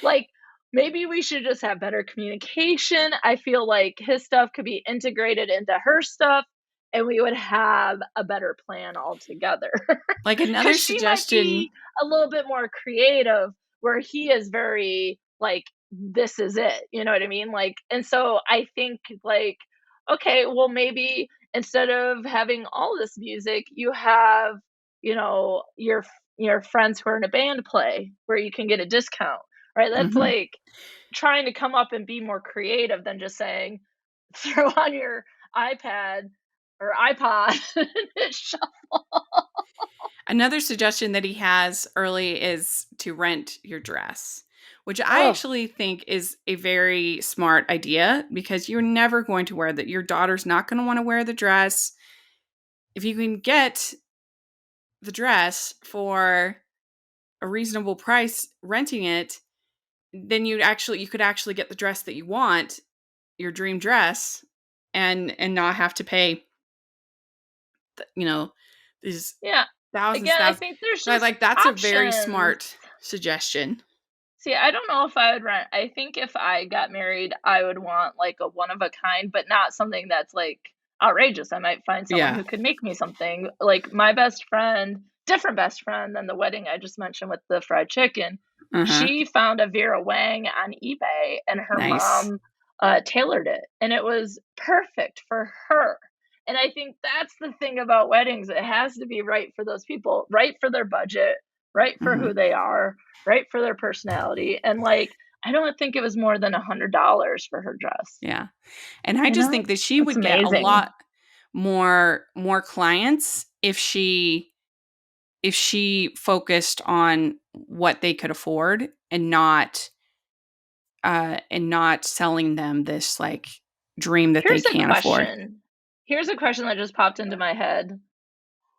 [SPEAKER 2] like, maybe we should just have better communication. I feel like his stuff could be integrated into her stuff, and we would have a better plan altogether.
[SPEAKER 1] Like
[SPEAKER 2] Because
[SPEAKER 1] another
[SPEAKER 2] she might
[SPEAKER 1] suggestion.
[SPEAKER 2] be a little bit more creative, where he is very like, this is it. You know what I mean? Like, and so I think, like, okay, well, maybe instead of having all this music, you have, your friends who are in a band play where you can get a discount, right? That's
[SPEAKER 1] Mhm.
[SPEAKER 2] like trying to come up and be more creative than just saying, throw on your iPad or iPod and shuffle.
[SPEAKER 1] Another suggestion that he has early is to rent your dress, which I
[SPEAKER 2] Oh,
[SPEAKER 1] actually think is a very smart idea, because you're never going to wear that. Your daughter's not going to want to wear the dress. If you can get the dress for a reasonable price renting it, then you could actually get the dress that you want, your dream dress, and not have to pay you know these
[SPEAKER 2] yeah.
[SPEAKER 1] thousands
[SPEAKER 2] Again, I
[SPEAKER 1] thousands.
[SPEAKER 2] think there's
[SPEAKER 1] So I
[SPEAKER 2] just
[SPEAKER 1] like that's a very
[SPEAKER 2] options.
[SPEAKER 1] smart suggestion.
[SPEAKER 2] See, I don't know if I would rent. I think if I got married, I would want like a one of a kind, but not something that's like outrageous. I might find someone
[SPEAKER 1] Yeah.
[SPEAKER 2] who could make me something. Like my best friend, different best friend than the wedding I just mentioned with the fried chicken.
[SPEAKER 1] Uh-huh.
[SPEAKER 2] She found a Vera Wang on eBay, and her
[SPEAKER 1] Nice.
[SPEAKER 2] mom tailored it, and it was perfect for her. And I think that's the thing about weddings. It has to be right for those people, right for their budget, right for
[SPEAKER 1] Mhm.
[SPEAKER 2] who they are, right for their personality. And like, I don't think it was more than $100 for her dress.
[SPEAKER 1] Yeah. And I just think that she
[SPEAKER 2] That's
[SPEAKER 1] would get a
[SPEAKER 2] amazing.
[SPEAKER 1] lot more clients if she focused on what they could afford, and not selling them this like dream that they
[SPEAKER 2] Here's a
[SPEAKER 1] can't afford.
[SPEAKER 2] question. Here's a question that just popped into my head.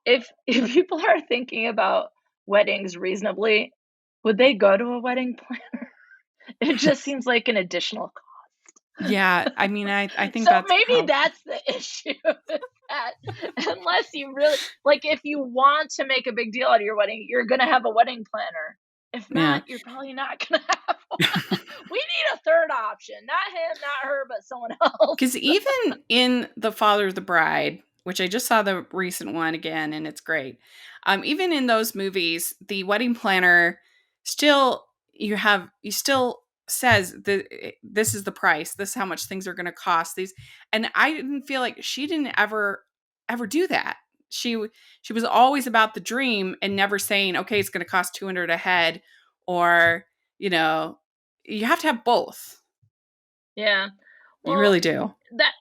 [SPEAKER 2] if people are thinking about weddings reasonably, would they go to a wedding planner? It just seems like an additional
[SPEAKER 1] Yeah, I mean, I think
[SPEAKER 2] so
[SPEAKER 1] that's
[SPEAKER 2] maybe
[SPEAKER 1] probably.
[SPEAKER 2] that's the issue with that. Unless you really like, if you want to make a big deal out of your wedding, you're gonna have a wedding planner. If
[SPEAKER 1] Yeah.
[SPEAKER 2] not, you're probably not gonna have one. We need a third option. Not him, not her, but someone
[SPEAKER 1] Because
[SPEAKER 2] else.
[SPEAKER 1] even in The Father of the Bride, which I just saw the recent one again, and it's great. Even in those movies, the wedding planner still you still says that this is the price, this is how much things are going to cost. These, and I didn't feel like she didn't ever do that. She was always about the dream and never saying, okay, it's going to cost 200 a head, or you know, you have to have both.
[SPEAKER 2] Yeah.
[SPEAKER 1] You
[SPEAKER 2] Well,
[SPEAKER 1] really do.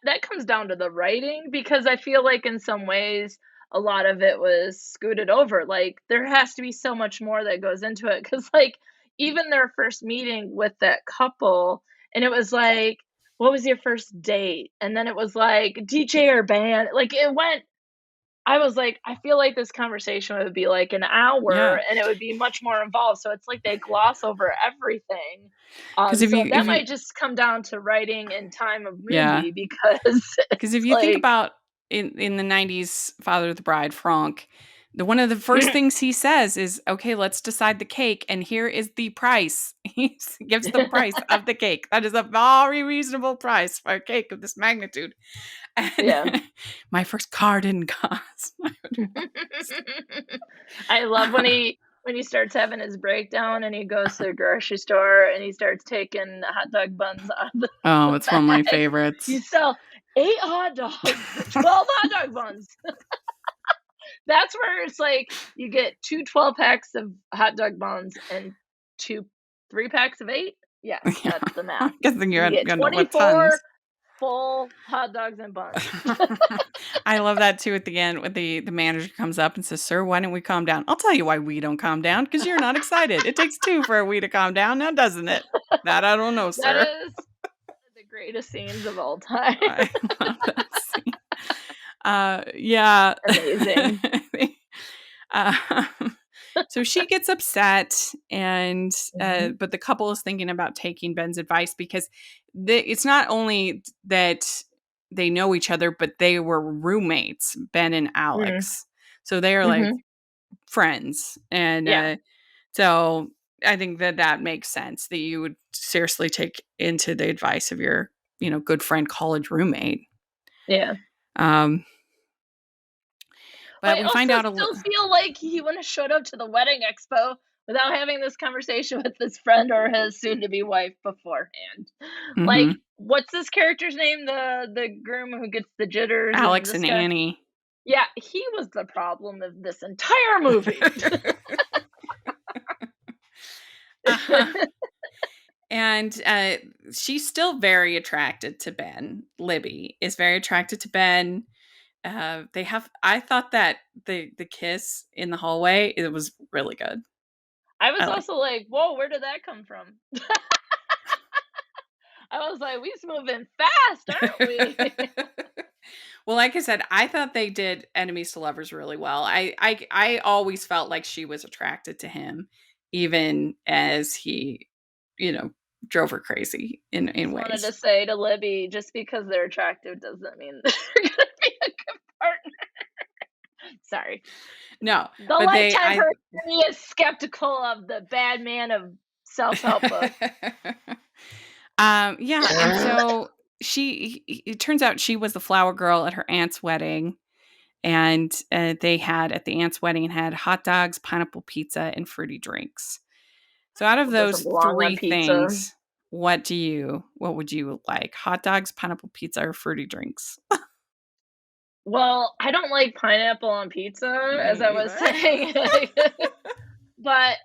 [SPEAKER 2] that comes down to the writing, because I feel like in some ways a lot of it was scooted over. Like, there has to be so much more that goes into it, cuz like even their first meeting with that couple, and it was like, what was your first date? And then it was like DJ or band. Like, it went, I was like, I feel like this conversation would be like an hour
[SPEAKER 1] Yeah.
[SPEAKER 2] and it would be much more involved. So it's like they gloss over everything.
[SPEAKER 1] Because
[SPEAKER 2] So
[SPEAKER 1] if
[SPEAKER 2] that
[SPEAKER 1] you
[SPEAKER 2] might just come down to writing and time of
[SPEAKER 1] yeah,
[SPEAKER 2] movie, because
[SPEAKER 1] because if
[SPEAKER 2] it's
[SPEAKER 1] you think
[SPEAKER 2] like,
[SPEAKER 1] about in the 90s Father of the Bride, Franck, the one of the first things he says is, "Okay, let's decide the cake, and here is the price." He gives the price of the cake. That is a very reasonable price for a cake of this magnitude. And
[SPEAKER 2] yeah.
[SPEAKER 1] my first car didn't cost.
[SPEAKER 2] I love when he starts having his breakdown and he goes to the grocery store and he starts taking hot dog buns out of the
[SPEAKER 1] Oh, it's one of my
[SPEAKER 2] bag.
[SPEAKER 1] favorites.
[SPEAKER 2] You sell 8 hot dogs for 12 hot dog buns. That's where it's like you get 2 12 packs of hot dog buns and 2 3 packs of 8? Yes,
[SPEAKER 1] Yeah.
[SPEAKER 2] that's the math.
[SPEAKER 1] I'm guessing
[SPEAKER 2] You
[SPEAKER 1] you're
[SPEAKER 2] get
[SPEAKER 1] gonna what
[SPEAKER 2] 24
[SPEAKER 1] tons.
[SPEAKER 2] full hot dogs and buns.
[SPEAKER 1] I love that too at the end when the manager comes up and says, "Sir, why don't we calm down?" I'll tell you why we don't calm down, because you're not excited. It takes two for a we to calm down now, doesn't it? That I don't know,
[SPEAKER 2] That
[SPEAKER 1] sir.
[SPEAKER 2] is the greatest scenes of all time.
[SPEAKER 1] I love that scene. Yeah.
[SPEAKER 2] Amazing.
[SPEAKER 1] Um, so she gets upset, and
[SPEAKER 2] Mhm.
[SPEAKER 1] but the couple is thinking about taking Ben's advice, because it's not only that they know each other, but they were roommates, Ben and
[SPEAKER 2] Mm.
[SPEAKER 1] Alex. So they are like
[SPEAKER 2] Mhm.
[SPEAKER 1] friends, and
[SPEAKER 2] Yeah.
[SPEAKER 1] so I think that makes sense that you would seriously take into the advice of your good friend college roommate.
[SPEAKER 2] Yeah.
[SPEAKER 1] Um,
[SPEAKER 2] But
[SPEAKER 1] but
[SPEAKER 2] I
[SPEAKER 1] we find
[SPEAKER 2] also
[SPEAKER 1] out a
[SPEAKER 2] still
[SPEAKER 1] little.
[SPEAKER 2] feel like he wouldn't have showed up to the wedding expo without having this conversation with his friend or his soon to be wife beforehand. Like,
[SPEAKER 1] Mhm.
[SPEAKER 2] what's this character's name? The groom who gets the jitters, and
[SPEAKER 1] Alex
[SPEAKER 2] this
[SPEAKER 1] and
[SPEAKER 2] guy?
[SPEAKER 1] Annie.
[SPEAKER 2] Yeah, he was the problem of this entire movie.
[SPEAKER 1] Uh-huh. And she's still very attracted to Ben. Libby is very attracted to Ben. They have. I thought that the kiss in the hallway, it was really good.
[SPEAKER 2] I
[SPEAKER 1] I
[SPEAKER 2] was
[SPEAKER 1] like.
[SPEAKER 2] also like, "Whoa, where did that come from?" I was like, "We's moving fast, aren't we?"
[SPEAKER 1] Well, like I said, I thought they did enemies to lovers really well. I always felt like she was attracted to him, even as he, you know, drove her crazy in
[SPEAKER 2] Just wanted to
[SPEAKER 1] ways.
[SPEAKER 2] say to Libby, just because they're attractive doesn't mean they're gonna be a good partner. Sorry.
[SPEAKER 1] No,
[SPEAKER 2] The
[SPEAKER 1] but
[SPEAKER 2] lifetime person in me is skeptical of the bad man of self-help books.
[SPEAKER 1] Yeah, and so it turns out she was the flower girl at her aunt's wedding, and they had at the aunt's wedding had hot dogs, pineapple pizza, and fruity drinks. So out of
[SPEAKER 2] Well, doesn't
[SPEAKER 1] those
[SPEAKER 2] belong on
[SPEAKER 1] three
[SPEAKER 2] pizza.
[SPEAKER 1] things, what would you like? Hot dogs, pineapple pizza, or fruity drinks?
[SPEAKER 2] Well, I don't like pineapple on pizza, as
[SPEAKER 1] Me
[SPEAKER 2] I was
[SPEAKER 1] neither.
[SPEAKER 2] saying.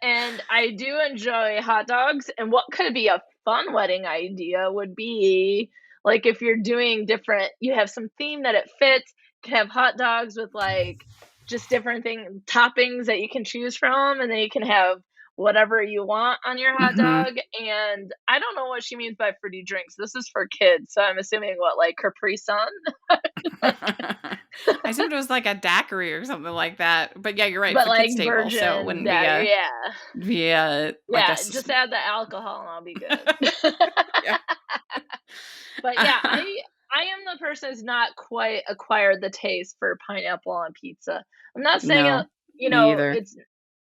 [SPEAKER 2] And I do enjoy hot dogs, and what could be a fun wedding idea would be, like, if you're doing different, you have some theme that it fits, you can have hot dogs with, like, just different toppings that you can choose from, and then you can have whatever you want on your hot
[SPEAKER 1] Hmm.
[SPEAKER 2] dog. And I don't know what she means by fruity drinks. This is for kids, so I'm assuming what, like Capri Sun? Like,
[SPEAKER 1] I assumed it was like a daiquiri or something like that. But yeah, you're right,
[SPEAKER 2] But,
[SPEAKER 1] for
[SPEAKER 2] like,
[SPEAKER 1] kids table, so it
[SPEAKER 2] virgin
[SPEAKER 1] wouldn't be
[SPEAKER 2] daiquiri,
[SPEAKER 1] a
[SPEAKER 2] yeah.
[SPEAKER 1] like a
[SPEAKER 2] Yeah, just add the alcohol and I'll be good.
[SPEAKER 1] yeah.
[SPEAKER 2] But yeah, I am the person who's not quite acquired the taste for pineapple on pizza. I'm not saying,
[SPEAKER 1] No,
[SPEAKER 2] you
[SPEAKER 1] me
[SPEAKER 2] know,
[SPEAKER 1] either.
[SPEAKER 2] it's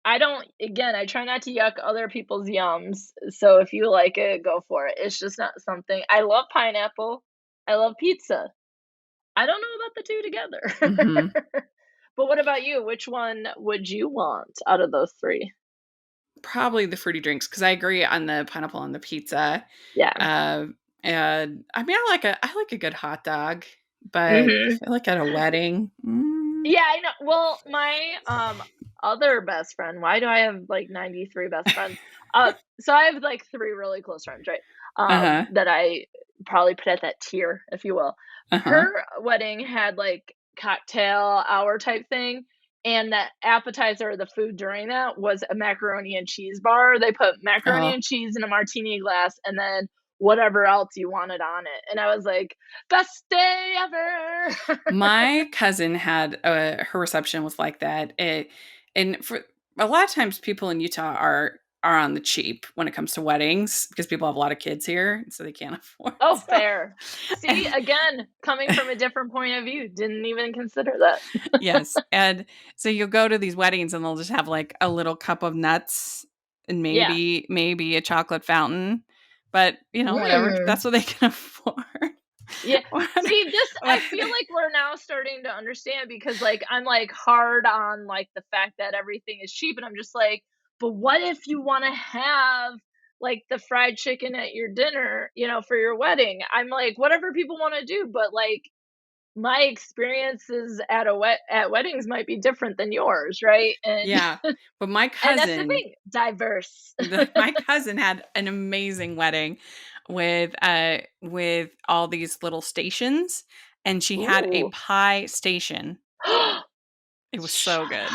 [SPEAKER 2] I don't again, I try not to yuck other people's yums, so if you like it, go for it. It's just not something I love pineapple, I love pizza. I don't know about the 2
[SPEAKER 1] Mhm.
[SPEAKER 2] together. But what about you? Which one would you want out of those 3?
[SPEAKER 1] Probably the fruity drinks because I agree on the pineapple on the pizza.
[SPEAKER 2] Yeah.
[SPEAKER 1] Uh, and I mean, I like a good hot dog, but I
[SPEAKER 2] Mhm.
[SPEAKER 1] feel like at a wedding,
[SPEAKER 2] Yeah, I know. Well, my, other best friend why do I have, like, 93 best friends? So I have, like, 3 really close friends, right?
[SPEAKER 1] uh-huh,
[SPEAKER 2] That I probably put at that tier, if you will.
[SPEAKER 1] uh-huh,
[SPEAKER 2] Her wedding had, like, cocktail hour type thing, and the appetizer or the food during that was a macaroni and cheese bar. They put macaroni
[SPEAKER 1] oh.
[SPEAKER 2] and cheese in a martini glass and then whatever else you wanted on it, and I was like, "Best day ever."
[SPEAKER 1] My cousin had, her reception was like that, and for a lot of times people in Utah are on the cheap when it comes to weddings because people have a lot of kids here, so they can't afford
[SPEAKER 2] Oh,
[SPEAKER 1] stuff.
[SPEAKER 2] fair. See, again, coming from a different point of view, didn't even consider that.
[SPEAKER 1] Yes, and so you'll go to these weddings and they'll just have, like, a little cup of nuts and
[SPEAKER 2] Yeah.
[SPEAKER 1] maybe a chocolate fountain, but, whatever,
[SPEAKER 2] Mm.
[SPEAKER 1] that's what they can afford.
[SPEAKER 2] Yeah.
[SPEAKER 1] What
[SPEAKER 2] See, this I
[SPEAKER 1] what
[SPEAKER 2] feel like we're now starting to understand because, like, I'm, like, hard on, like, the fact that everything is cheap, and I'm just like, "But what if you wanna have, like, the fried chicken at your dinner, for your wedding?" I'm like, "Whatever people wanna do," but, like, my experiences at weddings might be different than yours, right? And
[SPEAKER 1] Yeah, but my
[SPEAKER 2] and that's the
[SPEAKER 1] cousin
[SPEAKER 2] thing, diverse.
[SPEAKER 1] my cousin had an amazing wedding with all these little stations, and she had a
[SPEAKER 2] Ooh.
[SPEAKER 1] pie station. It was so
[SPEAKER 2] Shut
[SPEAKER 1] good.
[SPEAKER 2] up.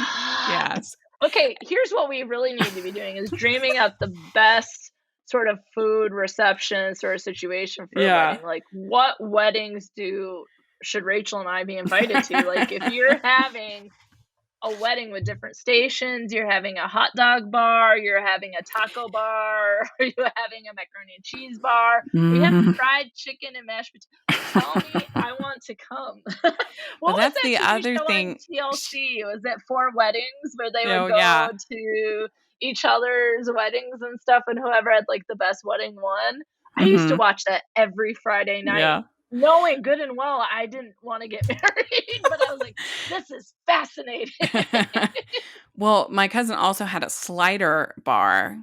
[SPEAKER 1] Yes.
[SPEAKER 2] Okay, here's what we really need to be doing is dreaming up the best sort of food reception sort of situation for a
[SPEAKER 1] Yeah.
[SPEAKER 2] wedding. Like what weddings do should Rachel and I be invited to? Like if you're having a wedding with different stations, you're having a hot dog bar, you're having a taco bar, are you having a macaroni and cheese bar, are you having
[SPEAKER 1] Mhm.
[SPEAKER 2] fried chicken and mashed potatoes? Tell me, I want to come. What
[SPEAKER 1] But
[SPEAKER 2] was
[SPEAKER 1] that's
[SPEAKER 2] that
[SPEAKER 1] the
[SPEAKER 2] TV
[SPEAKER 1] other
[SPEAKER 2] show on
[SPEAKER 1] thing sh
[SPEAKER 2] TLC? Was it Four Weddings where they would
[SPEAKER 1] oh,
[SPEAKER 2] go
[SPEAKER 1] yeah.
[SPEAKER 2] to each other's weddings and stuff and whoever had like the best wedding won? I used to
[SPEAKER 1] Mhm.
[SPEAKER 2] watch that every Friday night
[SPEAKER 1] Yeah.
[SPEAKER 2] knowing good and well I didn't want to get married, but I was like, this is fascinating.
[SPEAKER 1] Well, my cousin also had a slider bar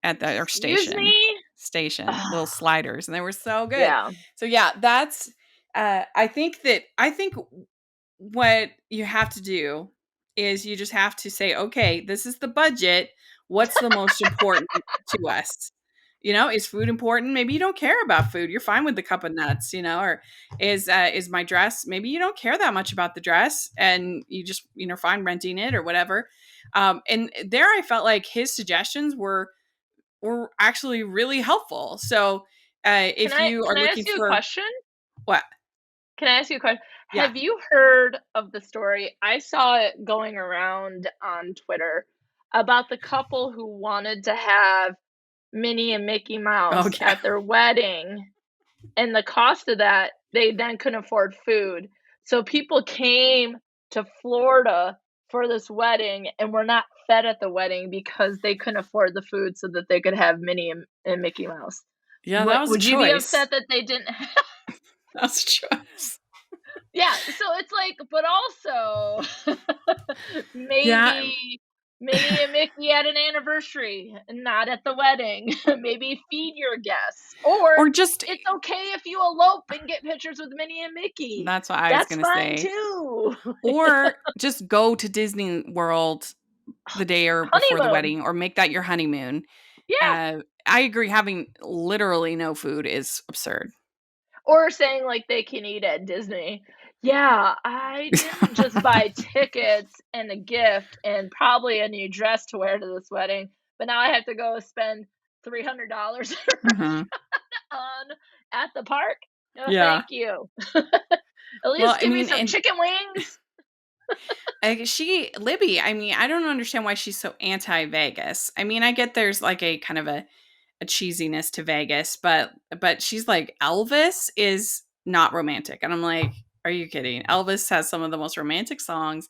[SPEAKER 1] at their
[SPEAKER 2] Excuse
[SPEAKER 1] station,
[SPEAKER 2] me?
[SPEAKER 1] little sliders, and they were so good.
[SPEAKER 2] Yeah.
[SPEAKER 1] So, yeah, that's I think what you have to do is you just have to say, "Okay, this is the budget. What's the most important to us?" Is food important? Maybe you don't care about food. You're fine with the cup of nuts, or is my dress, maybe you don't care that much about the dress and you just, fine renting it or whatever. And there I felt like his suggestions were actually really helpful. So,
[SPEAKER 2] Can
[SPEAKER 1] if
[SPEAKER 2] I
[SPEAKER 1] you are
[SPEAKER 2] can I
[SPEAKER 1] looking
[SPEAKER 2] ask you a
[SPEAKER 1] for
[SPEAKER 2] question?
[SPEAKER 1] what?
[SPEAKER 2] Can I ask you a question?
[SPEAKER 1] Yeah.
[SPEAKER 2] Have you heard of the story? I saw it going around on Twitter about the couple who wanted to have Minnie and Mickey
[SPEAKER 1] Oh,
[SPEAKER 2] Mouse
[SPEAKER 1] yeah.
[SPEAKER 2] at their wedding, and the cost of that, they then couldn't afford food. So people came to Florida for this wedding and were not fed at the wedding because they couldn't afford the food so that they could have Minnie and Mickey Mouse.
[SPEAKER 1] Yeah, that was a
[SPEAKER 2] Would you be
[SPEAKER 1] choice.
[SPEAKER 2] upset that they didn't
[SPEAKER 1] That was a choice.
[SPEAKER 2] Yeah, so it's like but also
[SPEAKER 1] Yeah.
[SPEAKER 2] maybe Minnie and Mickey at an anniversary, not at the wedding. Maybe feed your guests, or
[SPEAKER 1] Or just
[SPEAKER 2] it's okay if you elope and get pictures with Minnie and Mickey.
[SPEAKER 1] that's what I was
[SPEAKER 2] That's
[SPEAKER 1] gonna
[SPEAKER 2] fine
[SPEAKER 1] say.
[SPEAKER 2] too.
[SPEAKER 1] Or just go to Disney World the day or before the
[SPEAKER 2] Honeymoon.
[SPEAKER 1] wedding, or make that your honeymoon.
[SPEAKER 2] Yeah.
[SPEAKER 1] I agree, having literally no food is absurd.
[SPEAKER 2] Or saying, like, they can eat at Disney. Yeah, I didn't just buy tickets and a gift and probably a new dress to wear to this wedding, but now I have to go spend $300
[SPEAKER 1] Mhm.
[SPEAKER 2] on at the park? No,
[SPEAKER 1] Yeah.
[SPEAKER 2] thank you. At
[SPEAKER 1] Well,
[SPEAKER 2] least
[SPEAKER 1] I
[SPEAKER 2] give me
[SPEAKER 1] mean,
[SPEAKER 2] some
[SPEAKER 1] and
[SPEAKER 2] chicken wings.
[SPEAKER 1] Libby, I mean, I don't understand why she's so anti-Vegas. I mean, I get there's like a kind of a cheesiness to Vegas, but she's like, Elvis is not romantic. And I'm like, are you kidding? Elvis has some of the most romantic songs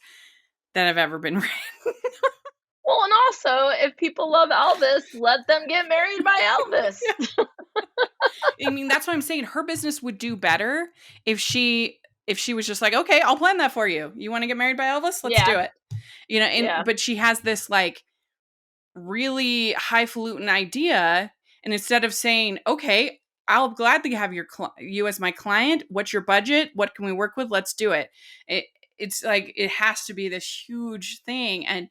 [SPEAKER 1] that have ever been written.
[SPEAKER 2] Well, and also, if people love Elvis, let them get married by Elvis.
[SPEAKER 1] I mean, that's what I'm saying. Her business would do better if she was just like, okay, I'll plan that for you. You want to get married by Elvis? Let's do
[SPEAKER 2] Yeah,
[SPEAKER 1] it. You know,
[SPEAKER 2] yeah.
[SPEAKER 1] but she has this like really highfalutin idea, and instead of saying, okay, I'll gladly have you as my client. What's your budget? What can we work with? Let's do it. It's like it has to be this huge thing, and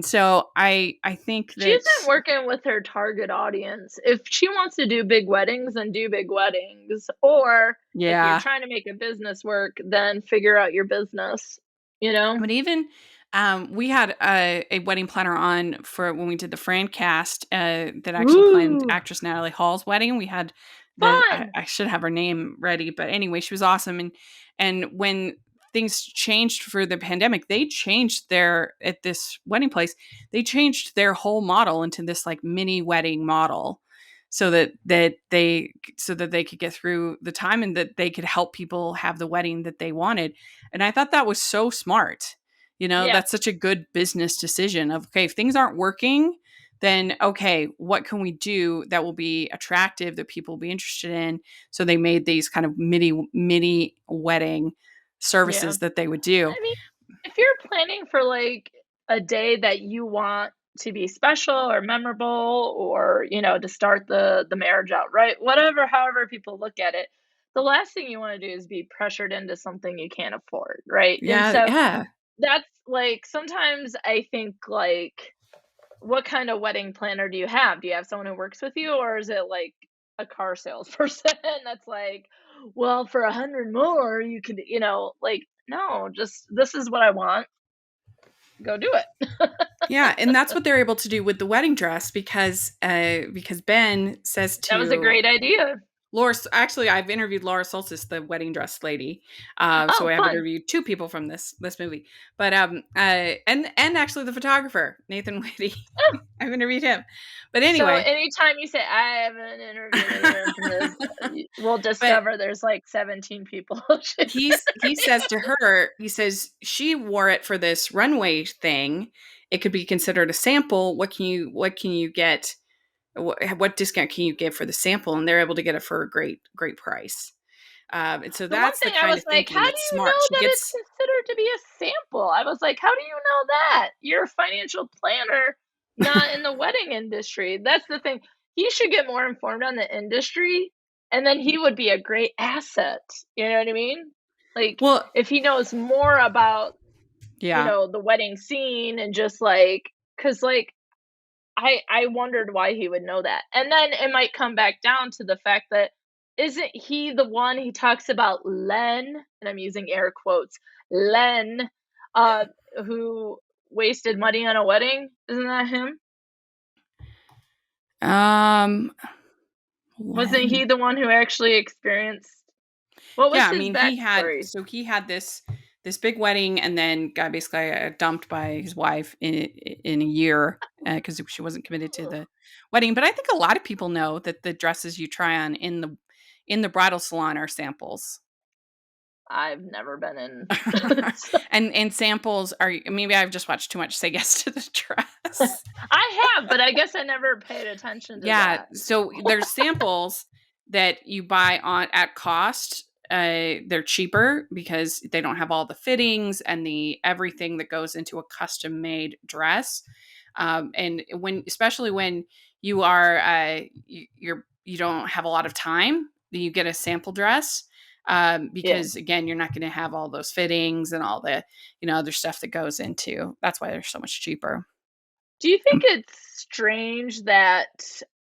[SPEAKER 1] so I think
[SPEAKER 2] She
[SPEAKER 1] that
[SPEAKER 2] isn't working with her target audience. If she wants to do big weddings, then do big weddings. Or if you're
[SPEAKER 1] yeah.
[SPEAKER 2] trying to make a business work, then figure out your business, you know?
[SPEAKER 1] But even we had a wedding planner on for when we did the Fran cast that actually planned
[SPEAKER 2] Ooh,
[SPEAKER 1] actress Natalie Hall's wedding. We had
[SPEAKER 2] fun.
[SPEAKER 1] I should have her name ready, but anyway, she was awesome. And when things changed for the pandemic, they changed their at this wedding place. They changed their whole model into this like mini wedding model. So that they could get through the time and that they could help people have the wedding that they wanted. And I thought that was so smart. You know,
[SPEAKER 2] Yeah,
[SPEAKER 1] that's such a good business decision of, okay, if things aren't working, then okay, what can we do that will be attractive that people will be interested in? So they made these kind of mini wedding
[SPEAKER 2] yeah.
[SPEAKER 1] services that they would do.
[SPEAKER 2] I mean, if you're planning for like a day that you want to be special or memorable or, to start the marriage out right, whatever, however people look at it, the last thing you want to do is be pressured into something you can't afford, right? And
[SPEAKER 1] Yeah,
[SPEAKER 2] so
[SPEAKER 1] yeah.
[SPEAKER 2] that's like sometimes I think like what kind of wedding planner do you have? Do you have someone who works with you or is it like a car salesperson that's like, well, for 100 more you could, like no, just this is what I want. Go do it.
[SPEAKER 1] Yeah, and that's what they're able to do with the wedding dress because Ben says
[SPEAKER 2] That was a
[SPEAKER 1] to
[SPEAKER 2] great idea.
[SPEAKER 1] Laura, actually, I've interviewed Laura Soltis, the wedding dress lady. So
[SPEAKER 2] Oh,
[SPEAKER 1] I have
[SPEAKER 2] fun.
[SPEAKER 1] interviewed two people from this movie, but and actually the photographer Nathan Whitty.
[SPEAKER 2] Oh,
[SPEAKER 1] I've interviewed him, but
[SPEAKER 2] so
[SPEAKER 1] anyway,
[SPEAKER 2] anytime you say I haven't interviewed anyone from this, we'll
[SPEAKER 1] but
[SPEAKER 2] discover there's like 17 people.
[SPEAKER 1] he says to her, he says she wore it for this runway thing. It could be considered a sample. What can you get? What discount can you give for the sample? And they're able to get it for a great price. And so
[SPEAKER 2] The one
[SPEAKER 1] that's the
[SPEAKER 2] thing I
[SPEAKER 1] kind
[SPEAKER 2] was
[SPEAKER 1] of
[SPEAKER 2] like,
[SPEAKER 1] thinking
[SPEAKER 2] how do
[SPEAKER 1] that's
[SPEAKER 2] you
[SPEAKER 1] smart.
[SPEAKER 2] know
[SPEAKER 1] She
[SPEAKER 2] that it's
[SPEAKER 1] gets
[SPEAKER 2] considered to be a sample? I was like, how do you know that? You're a financial planner, not in the wedding industry. That's the thing. He should get more informed on the industry, and then he would be a great asset. You know what I mean? Like,
[SPEAKER 1] well,
[SPEAKER 2] if he knows more about,
[SPEAKER 1] yeah.
[SPEAKER 2] the wedding scene and just like, because like, I wondered why he would know that. And then it might come back down to the fact that isn't he the one he talks about Len, and I'm using air quotes, Len, uh, who wasted money on a wedding? Isn't that him?
[SPEAKER 1] Um,
[SPEAKER 2] Wasn't
[SPEAKER 1] Len.
[SPEAKER 2] he the one who actually experienced what
[SPEAKER 1] Yeah,
[SPEAKER 2] was
[SPEAKER 1] I
[SPEAKER 2] his
[SPEAKER 1] mean,
[SPEAKER 2] backstory?
[SPEAKER 1] he had this big wedding and then got basically dumped by his wife in a year because she wasn't committed to
[SPEAKER 2] Ugh,
[SPEAKER 1] the wedding. But I think a lot of people know that the dresses you try on in the bridal salon are samples.
[SPEAKER 2] I've never been in.
[SPEAKER 1] And samples are, maybe I've just watched too much Say Yes to the Dress.
[SPEAKER 2] I have, but I guess I never paid attention to
[SPEAKER 1] Yeah,
[SPEAKER 2] that.
[SPEAKER 1] so there's samples that you buy on at cost. They're cheaper because they don't have all the fittings and the everything that goes into a custom made dress. And especially when you are you don't have a lot of time, you get a sample dress
[SPEAKER 2] Yeah.
[SPEAKER 1] because again, you're not going to have all those fittings and all the other stuff that goes into. That's why they're so much cheaper.
[SPEAKER 2] Do you think it's strange that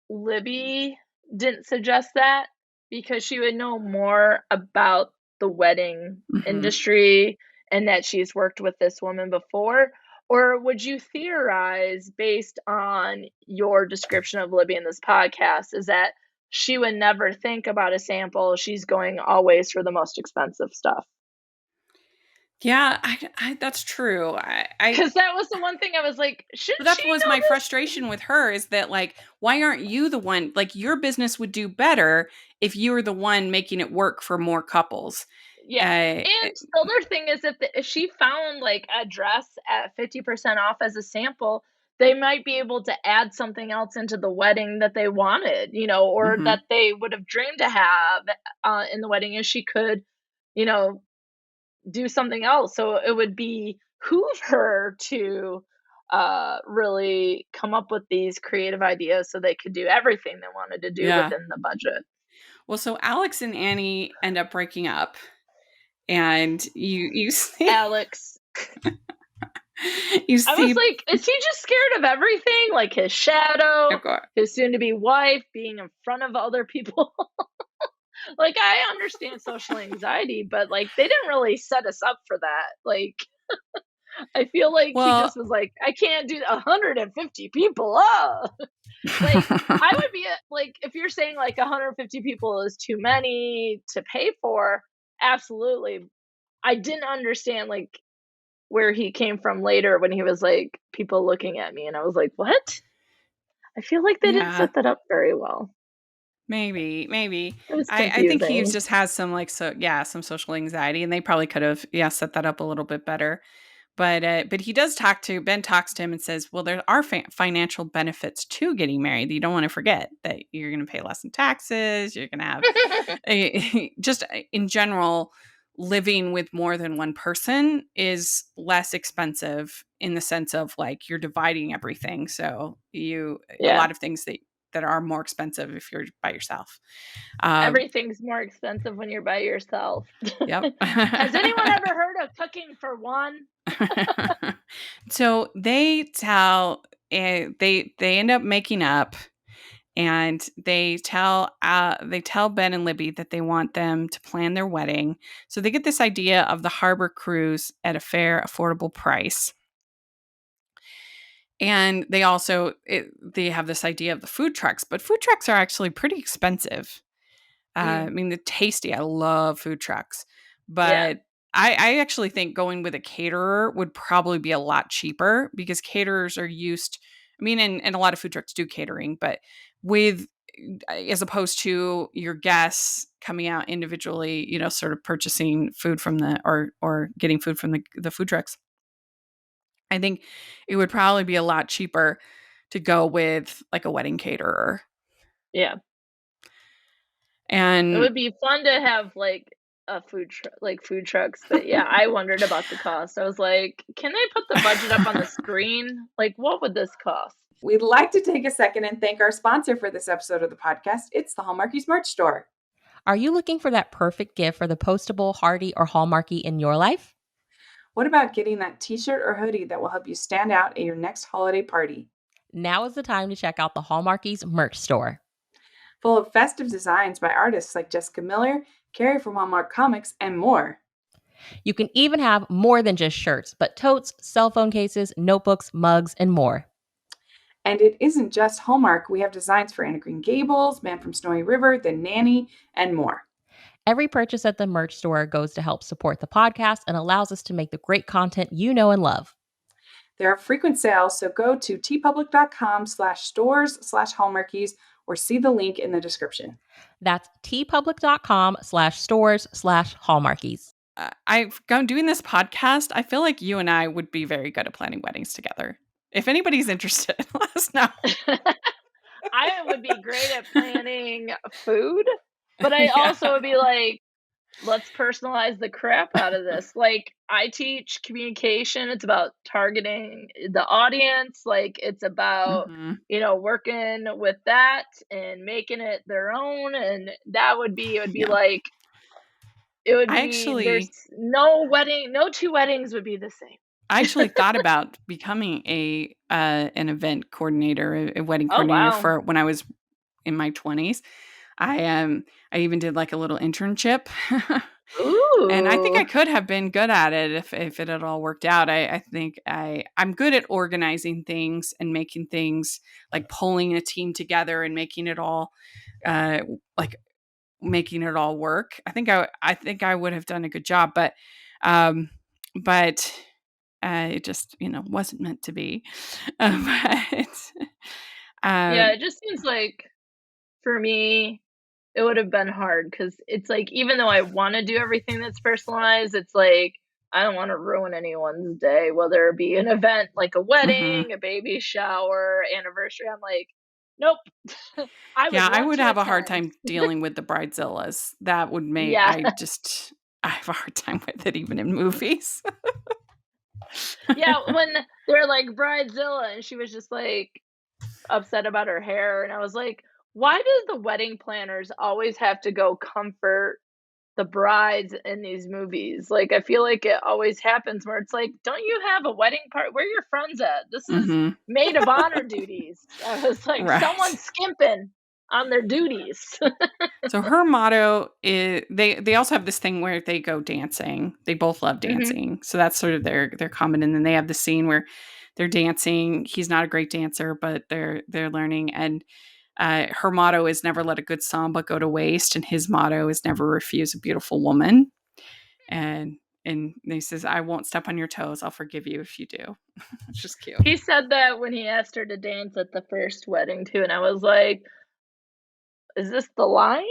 [SPEAKER 2] Libby didn't suggest that? Because she would know more about the wedding
[SPEAKER 1] Mhm.
[SPEAKER 2] industry and that she's worked with this woman before? Or would you theorize based on your description of Libby in this podcast is that she would never think about a sample. She's going always for the most expensive stuff.
[SPEAKER 1] Yeah, that's true.
[SPEAKER 2] Because that was the one thing I was like,
[SPEAKER 1] But
[SPEAKER 2] shouldn't
[SPEAKER 1] that
[SPEAKER 2] she
[SPEAKER 1] was
[SPEAKER 2] know
[SPEAKER 1] my
[SPEAKER 2] this?
[SPEAKER 1] frustration with her, is that, like, why aren't you the one, like, your business would do better if you were the one making it work for more couples.
[SPEAKER 2] Yeah.
[SPEAKER 1] Uh,
[SPEAKER 2] And the other thing is if she found like a dress at 50% off as a sample, they might be able to add something else into the wedding that they wanted, or
[SPEAKER 1] mhm.
[SPEAKER 2] that they would have dreamed to have in the wedding, and she could, you know, do something else. So it would behoove her to really come up with these creative ideas so they could do everything they wanted to do
[SPEAKER 1] Yeah.
[SPEAKER 2] within the budget.
[SPEAKER 1] Well, so Alex and Annie end up breaking up, and you see
[SPEAKER 2] Alex,
[SPEAKER 1] you
[SPEAKER 2] I was
[SPEAKER 1] see
[SPEAKER 2] like, is he just scared of everything? Like his shadow,
[SPEAKER 1] okay.
[SPEAKER 2] his soon to be wife, being in front of other people? Like, I understand social anxiety, but like, they didn't really set us up for that. Like, I feel like he
[SPEAKER 1] Well,
[SPEAKER 2] just was like, I can't do 150 people. Oh. Like, I would be like, if you're saying like 150 people is too many to pay for, absolutely. I didn't understand like where he came from later when he was like, people looking at me, and I was like, what? I feel like they didn't
[SPEAKER 1] yeah.
[SPEAKER 2] set that up very well.
[SPEAKER 1] Maybe.
[SPEAKER 2] It was
[SPEAKER 1] I think he
[SPEAKER 2] confusing.
[SPEAKER 1] just has some, like, so yeah, some social anxiety, and they probably could have, yeah, set that up a little bit better. But he does talk to Ben talks to him and says, "Well, there are financial benefits to getting married. You don't want to forget that you're going to pay less in taxes. You're going to have just in general, living with more than one person is less expensive in the sense of, like, you're dividing everything. So a
[SPEAKER 2] Yeah.
[SPEAKER 1] lot of things that are more expensive if you're by yourself. Um,
[SPEAKER 2] Everything's more expensive when you're by yourself.
[SPEAKER 1] yep.
[SPEAKER 2] Has anyone ever heard of cooking for one?
[SPEAKER 1] So they end up making up, and they tell Ben and Libby that they want them to plan their wedding. So they get this idea of the harbor cruise at a fair, affordable price. And they have this idea of the food trucks, but food trucks are actually pretty expensive. I
[SPEAKER 2] Mm,
[SPEAKER 1] mean, they're tasty. I love food trucks,
[SPEAKER 2] yeah,
[SPEAKER 1] but I actually think going with a caterer would probably be a lot cheaper, because caterers are used. I mean, and a lot of food trucks do catering, but with as opposed to your guests coming out individually, sort of purchasing food from or getting food from the food trucks. I think it would probably be a lot cheaper to go with, like, a wedding caterer.
[SPEAKER 2] yeah. It
[SPEAKER 1] And
[SPEAKER 2] would be fun to have like a like food trucks, but yeah, I wondered about the cost. I was like, can they put the budget up on the screen? Like, what would this cost?
[SPEAKER 1] we'd like to take a second and thank our sponsor for this episode of the podcast. It's the Hallmarkies merch store.
[SPEAKER 4] Are you looking for that perfect gift for the postable, Hardy, or Hallmarky in your life?
[SPEAKER 1] What about getting that t-shirt or hoodie that will help you stand out at your next holiday party?
[SPEAKER 4] Now is the time to check out the Hallmarkies merch store.
[SPEAKER 1] Full of festive designs by artists like Jessica Miller, Carrie from Hallmark Comics, and more.
[SPEAKER 4] You can even have more than just shirts, but totes, cell phone cases, notebooks, mugs, and more.
[SPEAKER 1] And it isn't just Hallmark. We have designs for Anna Green Gables, Man from Snowy River, The Nanny, and more.
[SPEAKER 4] Every purchase at the merch store goes to help support the podcast and allows us to make the great content you know and love.
[SPEAKER 1] There are frequent sales, so go to tpublic.com/stores/hallmarkies or see the link in the description.
[SPEAKER 4] That's tpublic.com/stores/hallmarkies.
[SPEAKER 1] I've gone doing this podcast. I feel like you and I would be very good at planning weddings together. If anybody's interested, let us know.
[SPEAKER 2] I would be great at planning food, but I
[SPEAKER 1] Yeah.
[SPEAKER 2] also would be like, let's personalize the crap out of this. Like, I teach communication. It's about targeting the audience. Like, it's about,
[SPEAKER 1] Mhm.
[SPEAKER 2] working with that and making it their own. And that would be, it would be
[SPEAKER 1] Yeah.
[SPEAKER 2] like,
[SPEAKER 1] I
[SPEAKER 2] there's
[SPEAKER 1] actually
[SPEAKER 2] no two weddings would be the same.
[SPEAKER 1] I actually thought about becoming an event coordinator, a wedding
[SPEAKER 2] Oh,
[SPEAKER 1] coordinator
[SPEAKER 2] wow.
[SPEAKER 1] for when I was in my 20s. I even did, like, a little internship. And I think
[SPEAKER 2] Ooh.
[SPEAKER 1] I could have been good at it if it had all worked out. I think I'm good at organizing things and making things, like pulling a team together and making it all uh like making it all work. I think I would have done a good job, um but it just, wasn't meant to be. But
[SPEAKER 2] Yeah,
[SPEAKER 1] um
[SPEAKER 2] it just seems like for me, it would have been hard because it's like, even though I wanna do everything that's personalized, it's like, I don't wanna ruin anyone's day, whether it be an event like a
[SPEAKER 1] mhm.
[SPEAKER 2] wedding, a baby shower, anniversary. I'm like, "Nope, I would
[SPEAKER 1] Yeah, I
[SPEAKER 2] want
[SPEAKER 1] would
[SPEAKER 2] to
[SPEAKER 1] have a hard
[SPEAKER 2] attend."
[SPEAKER 1] time dealing with the bridezillas. That would make
[SPEAKER 2] Yeah.
[SPEAKER 1] I have a hard time with it even in movies.
[SPEAKER 2] Yeah, when they're like, "Bridezilla," and she was just, like, upset about her hair, and I was like, "Why does the wedding planners always have to go comfort the brides in these movies?" Like, I feel like it always happens where it's like, "Don't you have a wedding part where are your friends at? This is
[SPEAKER 1] Mhm.
[SPEAKER 2] maid of honor duties." I was like,
[SPEAKER 1] Right.
[SPEAKER 2] "Someone's skimping on their duties."
[SPEAKER 1] So her motto is they also have this thing where they go dancing. They both love
[SPEAKER 2] Mhm.
[SPEAKER 1] dancing. So that's sort of their common, and then they have the scene where they're dancing. He's not a great dancer, but they're learning, and her motto is never let a good samba go to waste, and his motto is never refuse a beautiful woman. And he says, "I won't step on your toes. I'll forgive you if you do." It's just cute.
[SPEAKER 2] He said that when he asked her to dance at the first wedding too, and I was like, "Is this the line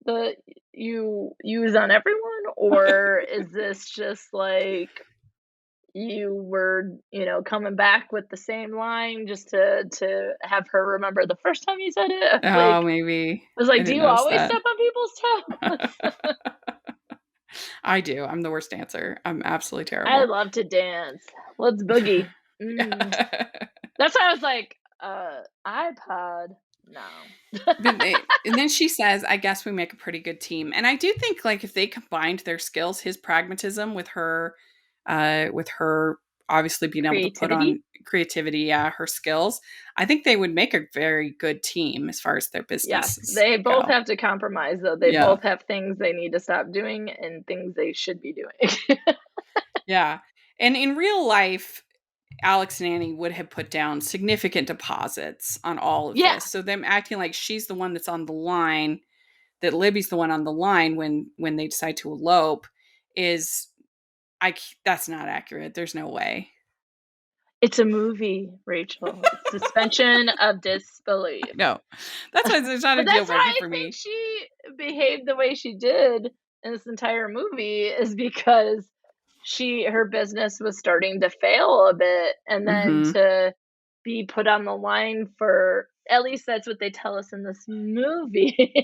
[SPEAKER 2] that you use on everyone, or is this just like you were, coming back with the same line just to have her remember the first time you said it?"
[SPEAKER 1] Oh, maybe.
[SPEAKER 2] I was
[SPEAKER 1] I
[SPEAKER 2] like, "Do
[SPEAKER 1] didn't
[SPEAKER 2] you
[SPEAKER 1] notice
[SPEAKER 2] always
[SPEAKER 1] that.
[SPEAKER 2] step on people's toes?"
[SPEAKER 1] I do. I'm the worst dancer. I'm absolutely
[SPEAKER 2] I
[SPEAKER 1] terrible.
[SPEAKER 2] love to dance. Let's boogie. Mm.
[SPEAKER 1] Yeah.
[SPEAKER 2] That's why I was like, iPod? No.
[SPEAKER 1] And then she says, "I guess we make a pretty good team." And I do think, like, if they combined their skills, his pragmatism with her obviously being able to put
[SPEAKER 2] Creativity?
[SPEAKER 1] on creativity, yeah, her skills, I think they would make a very good team as far as their
[SPEAKER 2] Yes,
[SPEAKER 1] businesses
[SPEAKER 2] they both
[SPEAKER 1] go.
[SPEAKER 2] have to compromise, though. They
[SPEAKER 1] Yeah.
[SPEAKER 2] both have things they need to stop doing and things they should be doing.
[SPEAKER 1] Yeah. And in real life, Alex and Annie would have put down significant deposits on all of
[SPEAKER 2] Yeah,
[SPEAKER 1] this. So them acting like she's the one that's on the line, that Libby's the one on the line when they decide to elope, is that's not accurate. There's no way.
[SPEAKER 2] it's a movie, Rachel. It's suspension of disbelief.
[SPEAKER 1] No. That's why it's not a
[SPEAKER 2] But
[SPEAKER 1] deal
[SPEAKER 2] that's
[SPEAKER 1] breaker
[SPEAKER 2] why I
[SPEAKER 1] for
[SPEAKER 2] think
[SPEAKER 1] me.
[SPEAKER 2] she behaved the way she did in this entire movie is because her business was starting to fail a bit, and then
[SPEAKER 1] Mhm.
[SPEAKER 2] to be put on the line for, at least that's what they tell us in this movie,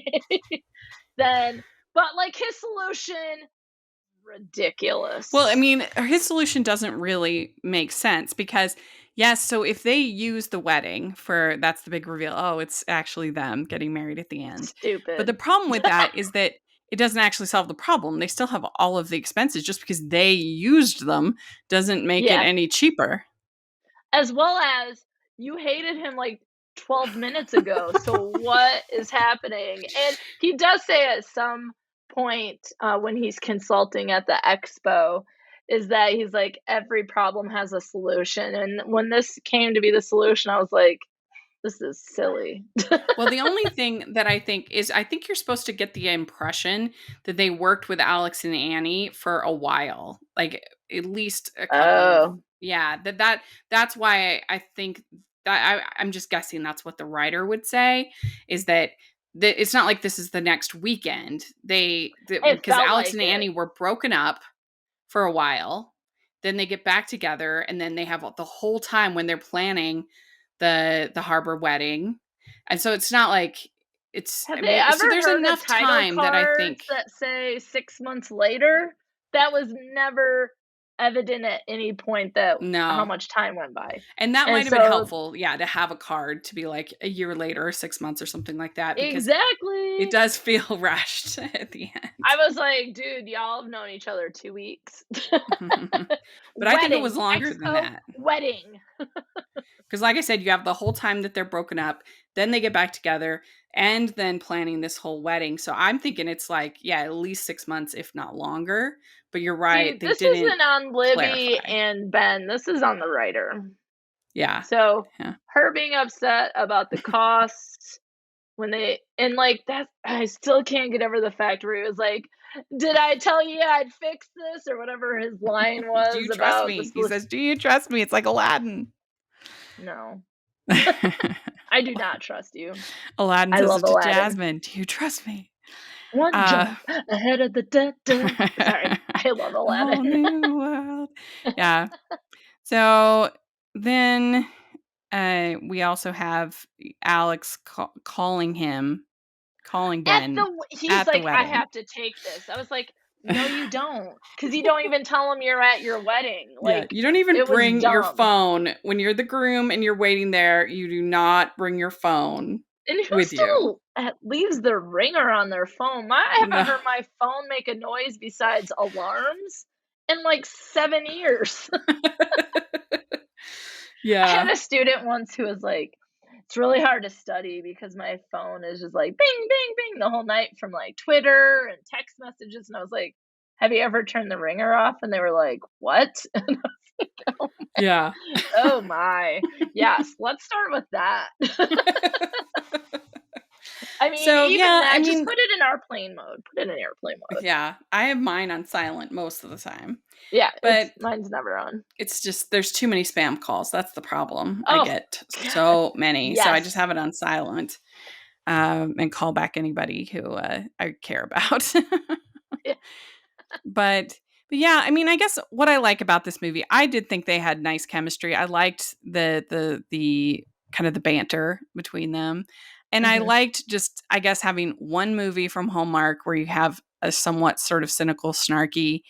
[SPEAKER 2] then, but, like, his solution,
[SPEAKER 1] Well, I
[SPEAKER 2] ridiculous.
[SPEAKER 1] mean, his solution doesn't really make sense because, yes, so if they use the wedding for that's the big reveal. Oh, it's actually them getting married at the end. But the
[SPEAKER 2] Stupid.
[SPEAKER 1] problem with that is that it doesn't actually solve the problem. They still have all of the expenses. Just because they used them doesn't make it
[SPEAKER 2] Yeah.
[SPEAKER 1] any cheaper.
[SPEAKER 2] As well as you hated him like 12 minutes ago, so what is happening? And he does say at some point, when he's consulting at the expo, is that he's like, every problem has a solution. And when this came to be the solution, I was like, this is silly.
[SPEAKER 1] Well, the only thing that I think you're supposed to get the impression that they worked with Alex and Annie for a while, like at least a couple of,
[SPEAKER 2] Oh,
[SPEAKER 1] yeah, that's why I think that I'm just guessing that's what the writer would say, is that it's not like this is the next weekend.
[SPEAKER 2] it
[SPEAKER 1] Because
[SPEAKER 2] felt
[SPEAKER 1] Alex
[SPEAKER 2] like
[SPEAKER 1] and
[SPEAKER 2] it.
[SPEAKER 1] Annie were broken up for a while. Then they get back together, and then they have the whole time when they're planning the harbor wedding. And so it's not like
[SPEAKER 2] Have
[SPEAKER 1] I
[SPEAKER 2] they
[SPEAKER 1] mean,
[SPEAKER 2] ever
[SPEAKER 1] so there's
[SPEAKER 2] heard of
[SPEAKER 1] enough
[SPEAKER 2] title
[SPEAKER 1] time that I
[SPEAKER 2] cards
[SPEAKER 1] think,
[SPEAKER 2] that say 6 months later? That was never evident at any point that how
[SPEAKER 1] no.
[SPEAKER 2] much time went by.
[SPEAKER 1] And that
[SPEAKER 2] And
[SPEAKER 1] might have been
[SPEAKER 2] so
[SPEAKER 1] helpful, yeah, to have a card to be like a year later or 6 months or something like that, because it
[SPEAKER 2] exactly.
[SPEAKER 1] does feel rushed at the
[SPEAKER 2] I was like, "Dude, y'all have known each other 2 weeks."
[SPEAKER 1] end. But I think it was
[SPEAKER 2] Wedding,
[SPEAKER 1] longer than
[SPEAKER 2] expo,
[SPEAKER 1] that.
[SPEAKER 2] wedding.
[SPEAKER 1] Because like I said, you have the whole time that they're broken up, then they get back together, and then planning this whole wedding. So I'm thinking it's like, yeah, at least 6 months, if not longer. But you're
[SPEAKER 2] See,
[SPEAKER 1] right, they
[SPEAKER 2] this
[SPEAKER 1] didn't
[SPEAKER 2] isn't on Libby
[SPEAKER 1] clarify.
[SPEAKER 2] and Ben. This is on the writer.
[SPEAKER 1] Yeah.
[SPEAKER 2] So
[SPEAKER 1] Yeah.
[SPEAKER 2] her being upset about the costs when they and like that, I still can't get over the fact where he was like, "Did I tell you I'd fix this?" or whatever his line
[SPEAKER 1] Do
[SPEAKER 2] was
[SPEAKER 1] you trust
[SPEAKER 2] about the
[SPEAKER 1] me? He says, do you trust me? It's like Aladdin.
[SPEAKER 2] No, I do not trust you.
[SPEAKER 1] Aladdin
[SPEAKER 2] I
[SPEAKER 1] says
[SPEAKER 2] love
[SPEAKER 1] it to
[SPEAKER 2] Aladdin.
[SPEAKER 1] Jasmine. Do you trust me?
[SPEAKER 2] One
[SPEAKER 1] Uh,
[SPEAKER 2] jump ahead of the da-da. Sorry, I love
[SPEAKER 1] a whole
[SPEAKER 2] Aladdin.
[SPEAKER 1] new world. Yeah. So then we also have Alex calling Ben
[SPEAKER 2] He's
[SPEAKER 1] at the
[SPEAKER 2] like, "I
[SPEAKER 1] wedding.
[SPEAKER 2] have to take this." I was like, "No, you don't, because you don't even tell him you're at your wedding."
[SPEAKER 1] Yeah,
[SPEAKER 2] Like,
[SPEAKER 1] you don't even
[SPEAKER 2] it was
[SPEAKER 1] bring your
[SPEAKER 2] dumb.
[SPEAKER 1] phone when you're the groom and you're waiting there. You do not bring your phone
[SPEAKER 2] And who
[SPEAKER 1] with you.
[SPEAKER 2] still leaves their ringer on their phone? I haven't
[SPEAKER 1] No.
[SPEAKER 2] heard my phone make a noise besides alarms in, like, 7 years. I had
[SPEAKER 1] Yeah.
[SPEAKER 2] a student once who was like, "It's really hard to study because my phone is just like bing, bing, bing the whole night from like Twitter and text messages." And I was like, "Have you ever turned the ringer off?" And they were like, "What?" And I was like,
[SPEAKER 1] Yeah.
[SPEAKER 2] oh my. Yes, let's start with that. I mean,
[SPEAKER 1] So,
[SPEAKER 2] even
[SPEAKER 1] yeah, I
[SPEAKER 2] that, just
[SPEAKER 1] mean,
[SPEAKER 2] put it in airplane mode. Put it in airplane mode.
[SPEAKER 1] yeah, I have mine on silent most of the time.
[SPEAKER 2] Yeah,
[SPEAKER 1] But
[SPEAKER 2] mine's never on.
[SPEAKER 1] it's just there's too many spam calls. That's the problem. I
[SPEAKER 2] Oh
[SPEAKER 1] get
[SPEAKER 2] God.
[SPEAKER 1] so many. So I just
[SPEAKER 2] Yes.
[SPEAKER 1] have it on silent, and call back anybody who I care about.
[SPEAKER 2] Yeah.
[SPEAKER 1] But yeah, I mean, I guess what I like about this movie, I did think they had nice chemistry. I liked the kind of the banter between them. And I
[SPEAKER 2] Mhm.
[SPEAKER 1] liked just, I guess, having one movie from Hallmark where you have a somewhat sort of cynical, snarky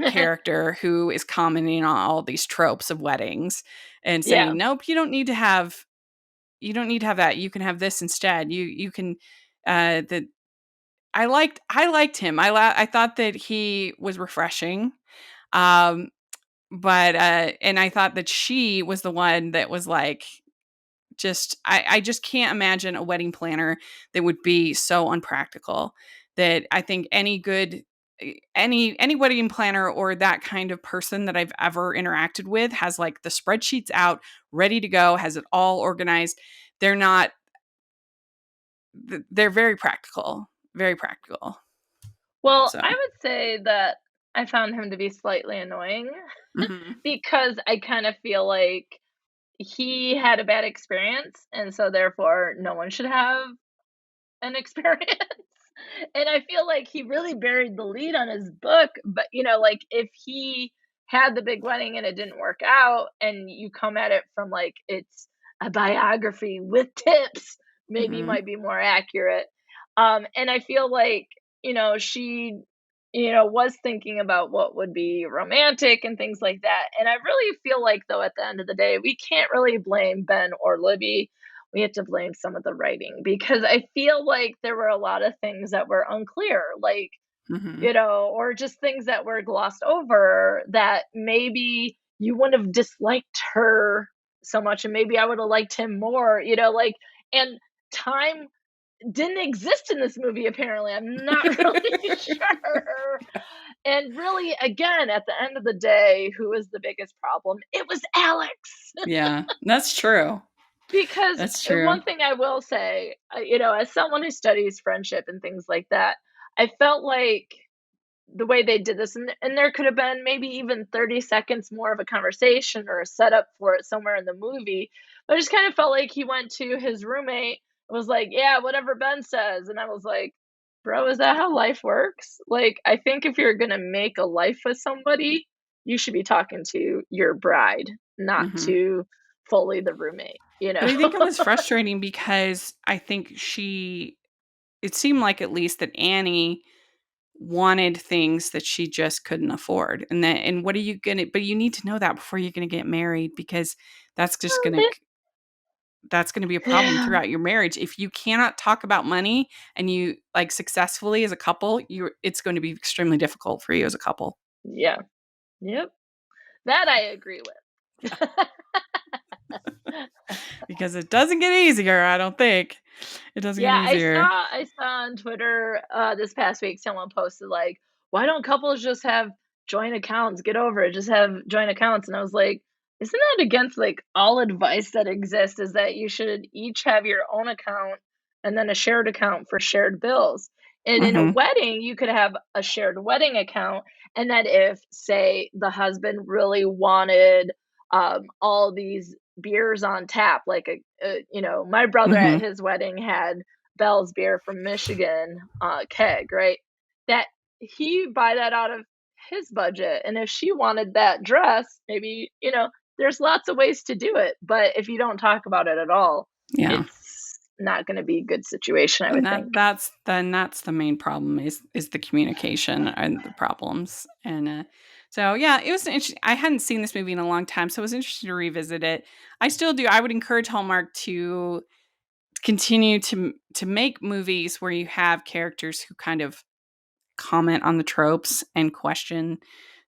[SPEAKER 1] character who is commenting on all these tropes of weddings and
[SPEAKER 2] Yeah.
[SPEAKER 1] saying, "Nope, you don't need to have that. You can have this instead. You can the I liked him. I thought that he was refreshing. Um, but and I thought that she was the one that was like I just can't imagine a wedding planner that would be so unpractical. That I think any good any wedding planner or that kind of person that I've ever interacted with has like the spreadsheets out ready to go, has it all organized. They're not they're very practical, very practical.
[SPEAKER 2] Well, I
[SPEAKER 1] So,
[SPEAKER 2] would say that I found him to be slightly annoying
[SPEAKER 1] mhm.
[SPEAKER 2] because I kind of feel like he had a bad experience, and so therefore no one should have an experience. And I feel like he really buried the lead on his book, but like if he had the big wedding and it didn't work out and you come at it from like it's a biography with tips, maybe
[SPEAKER 1] Mhm.
[SPEAKER 2] might be more accurate. And I feel like, she was thinking about what would be romantic and things like that. And I really feel like though at the end of the day, we can't really blame Ben or Libby. We have to blame some of the writing because I feel like there were a lot of things that were unclear, like,
[SPEAKER 1] Mhm.
[SPEAKER 2] or just things that were glossed over that maybe you wouldn't have disliked her so much and maybe I would have liked him more, like, and time didn't exist in this movie apparently. I'm not really sure. And really, again, at the end of the day, who is the biggest problem? It was Alex.
[SPEAKER 1] Yeah, that's true.
[SPEAKER 2] Because
[SPEAKER 1] That's true.
[SPEAKER 2] one thing I will say, as someone who studies friendship and things like that, I felt like the way they did this, and there could have been maybe even 30 seconds more of a conversation or a setup for it somewhere in the movie. But I just kind of felt like he went to his roommate and was like, "Yeah, whatever Ben says." And I was like, "Bro, is that how life works?" Like, I think if you're going to make a life with somebody, you should be talking to your bride, not
[SPEAKER 1] Mhm.
[SPEAKER 2] to fully the roommate,
[SPEAKER 1] But I think it was frustrating because I think it seemed like at least that Annie wanted things that she just couldn't afford. And what are you going to but you need to know that before you're going to get married because that's just going to that's going to be a problem
[SPEAKER 2] Yeah.
[SPEAKER 1] throughout your marriage. If you cannot talk about money and you like successfully as a couple, it's going to be extremely difficult for you as a couple.
[SPEAKER 2] Yeah. Yep. That I agree with.
[SPEAKER 1] Because it doesn't get easier, I don't think. It doesn't get
[SPEAKER 2] Yeah,
[SPEAKER 1] easier.
[SPEAKER 2] I saw on Twitter, this past week, someone posted, like, "Why don't couples just have joint accounts? Get over it, just have joint accounts." And I was like, "Isn't that against, like, all advice that exists, is that you should each have your own account and then a shared account for shared bills?" And in a
[SPEAKER 1] Mhm.
[SPEAKER 2] wedding, you could have a shared wedding account, and that if, say, the husband really wanted, all these beers on tap, like my brother at
[SPEAKER 1] Mhm.
[SPEAKER 2] his wedding had Bell's beer from Michigan, keg, right? That he buy that out of his budget, and if she wanted that dress, maybe, there's lots of ways to do it, but if you don't talk about it at all,
[SPEAKER 1] Yeah.
[SPEAKER 2] it's not gonna be a good situation, I
[SPEAKER 1] And
[SPEAKER 2] would think.
[SPEAKER 1] that's the main problem is the communication and the problems. And so yeah, it was interesting. I hadn't seen this movie in a long time, so I was interested to revisit it. I still do. I would encourage Hallmark to continue to make movies where you have characters who kind of comment on the tropes and question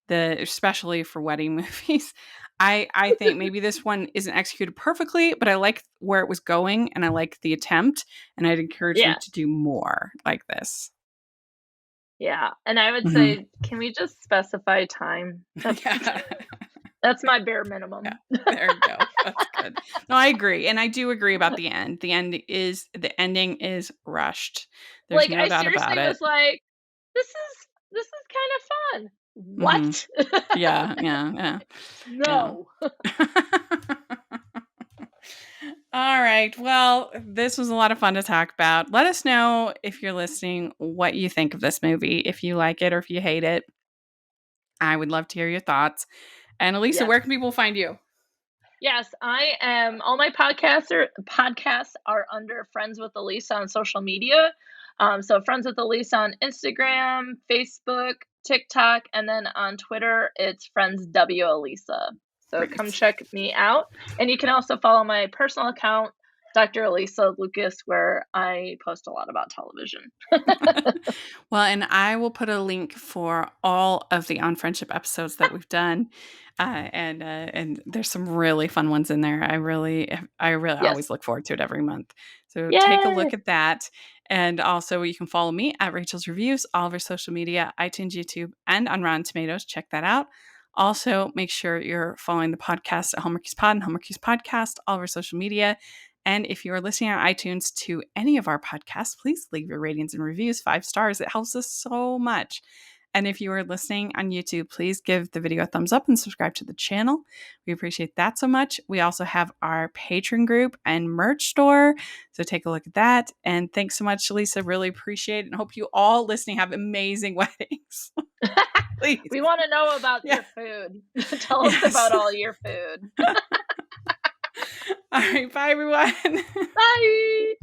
[SPEAKER 1] especially for wedding movies. I think maybe this one isn't executed perfectly, but I like where it was going and I like the attempt, and I'd encourage them
[SPEAKER 2] Yeah,
[SPEAKER 1] to do more like this.
[SPEAKER 2] yeah, and I would
[SPEAKER 1] Mhm.
[SPEAKER 2] say, can we just specify time? That's
[SPEAKER 1] Yeah.
[SPEAKER 2] that's my bare
[SPEAKER 1] Yeah.
[SPEAKER 2] minimum.
[SPEAKER 1] There you go. That's good. No, I agree, and I do agree about the end. The ending is rushed. There's
[SPEAKER 2] Like,
[SPEAKER 1] no
[SPEAKER 2] I
[SPEAKER 1] doubt
[SPEAKER 2] seriously
[SPEAKER 1] about it.
[SPEAKER 2] was like, this is kind of fun.
[SPEAKER 1] Mhm.
[SPEAKER 2] What?
[SPEAKER 1] Yeah, yeah, yeah, yeah.
[SPEAKER 2] No.
[SPEAKER 1] All right. Well, this was a lot of fun to talk about. Let us know if you're listening what you think of this movie, if you like it or if you hate it. I would love to hear your thoughts. And Alysa,
[SPEAKER 2] Yes.
[SPEAKER 1] where can people find you?
[SPEAKER 2] Yes, I am. All my podcasts are under Friends with Elisa on social media. So Friends with Elisa on Instagram, Facebook, TikTok, and then on Twitter, it's Friends W Elisa. So come
[SPEAKER 1] Great.
[SPEAKER 2] check me out, and you can also follow my personal account, Dr. Elisa Lucas, where I post a lot about television.
[SPEAKER 1] Well, and I will put a link for all of the On Friendship episodes that we've done. And there's some really fun ones in there. I really
[SPEAKER 2] Yes.
[SPEAKER 1] always look forward to it every month. So take a look
[SPEAKER 2] Yay!
[SPEAKER 1] at that. And also you can follow me at Rachel's Reviews, all of our social media, iTunes, YouTube, and on Rotten Tomatoes. Check that out. Also, make sure you're following the podcast at Hallmarkies Pod and Hallmarkies Podcast, all of our social media. And if you are listening on iTunes to any of our podcasts, please leave your ratings and reviews 5 stars. It helps us so much. And if you are listening on YouTube, please give the video a thumbs up and subscribe to the channel. We appreciate that so much. We also have our Patreon group and merch store. So take a look at that. And thanks so much, Lisa. Really appreciate it. And hope you all listening have amazing weddings. Please.
[SPEAKER 2] We want to know about
[SPEAKER 1] Yeah.
[SPEAKER 2] your food. Tell us
[SPEAKER 1] Yes.
[SPEAKER 2] about all your food.
[SPEAKER 1] All right. Bye, everyone.
[SPEAKER 2] Bye.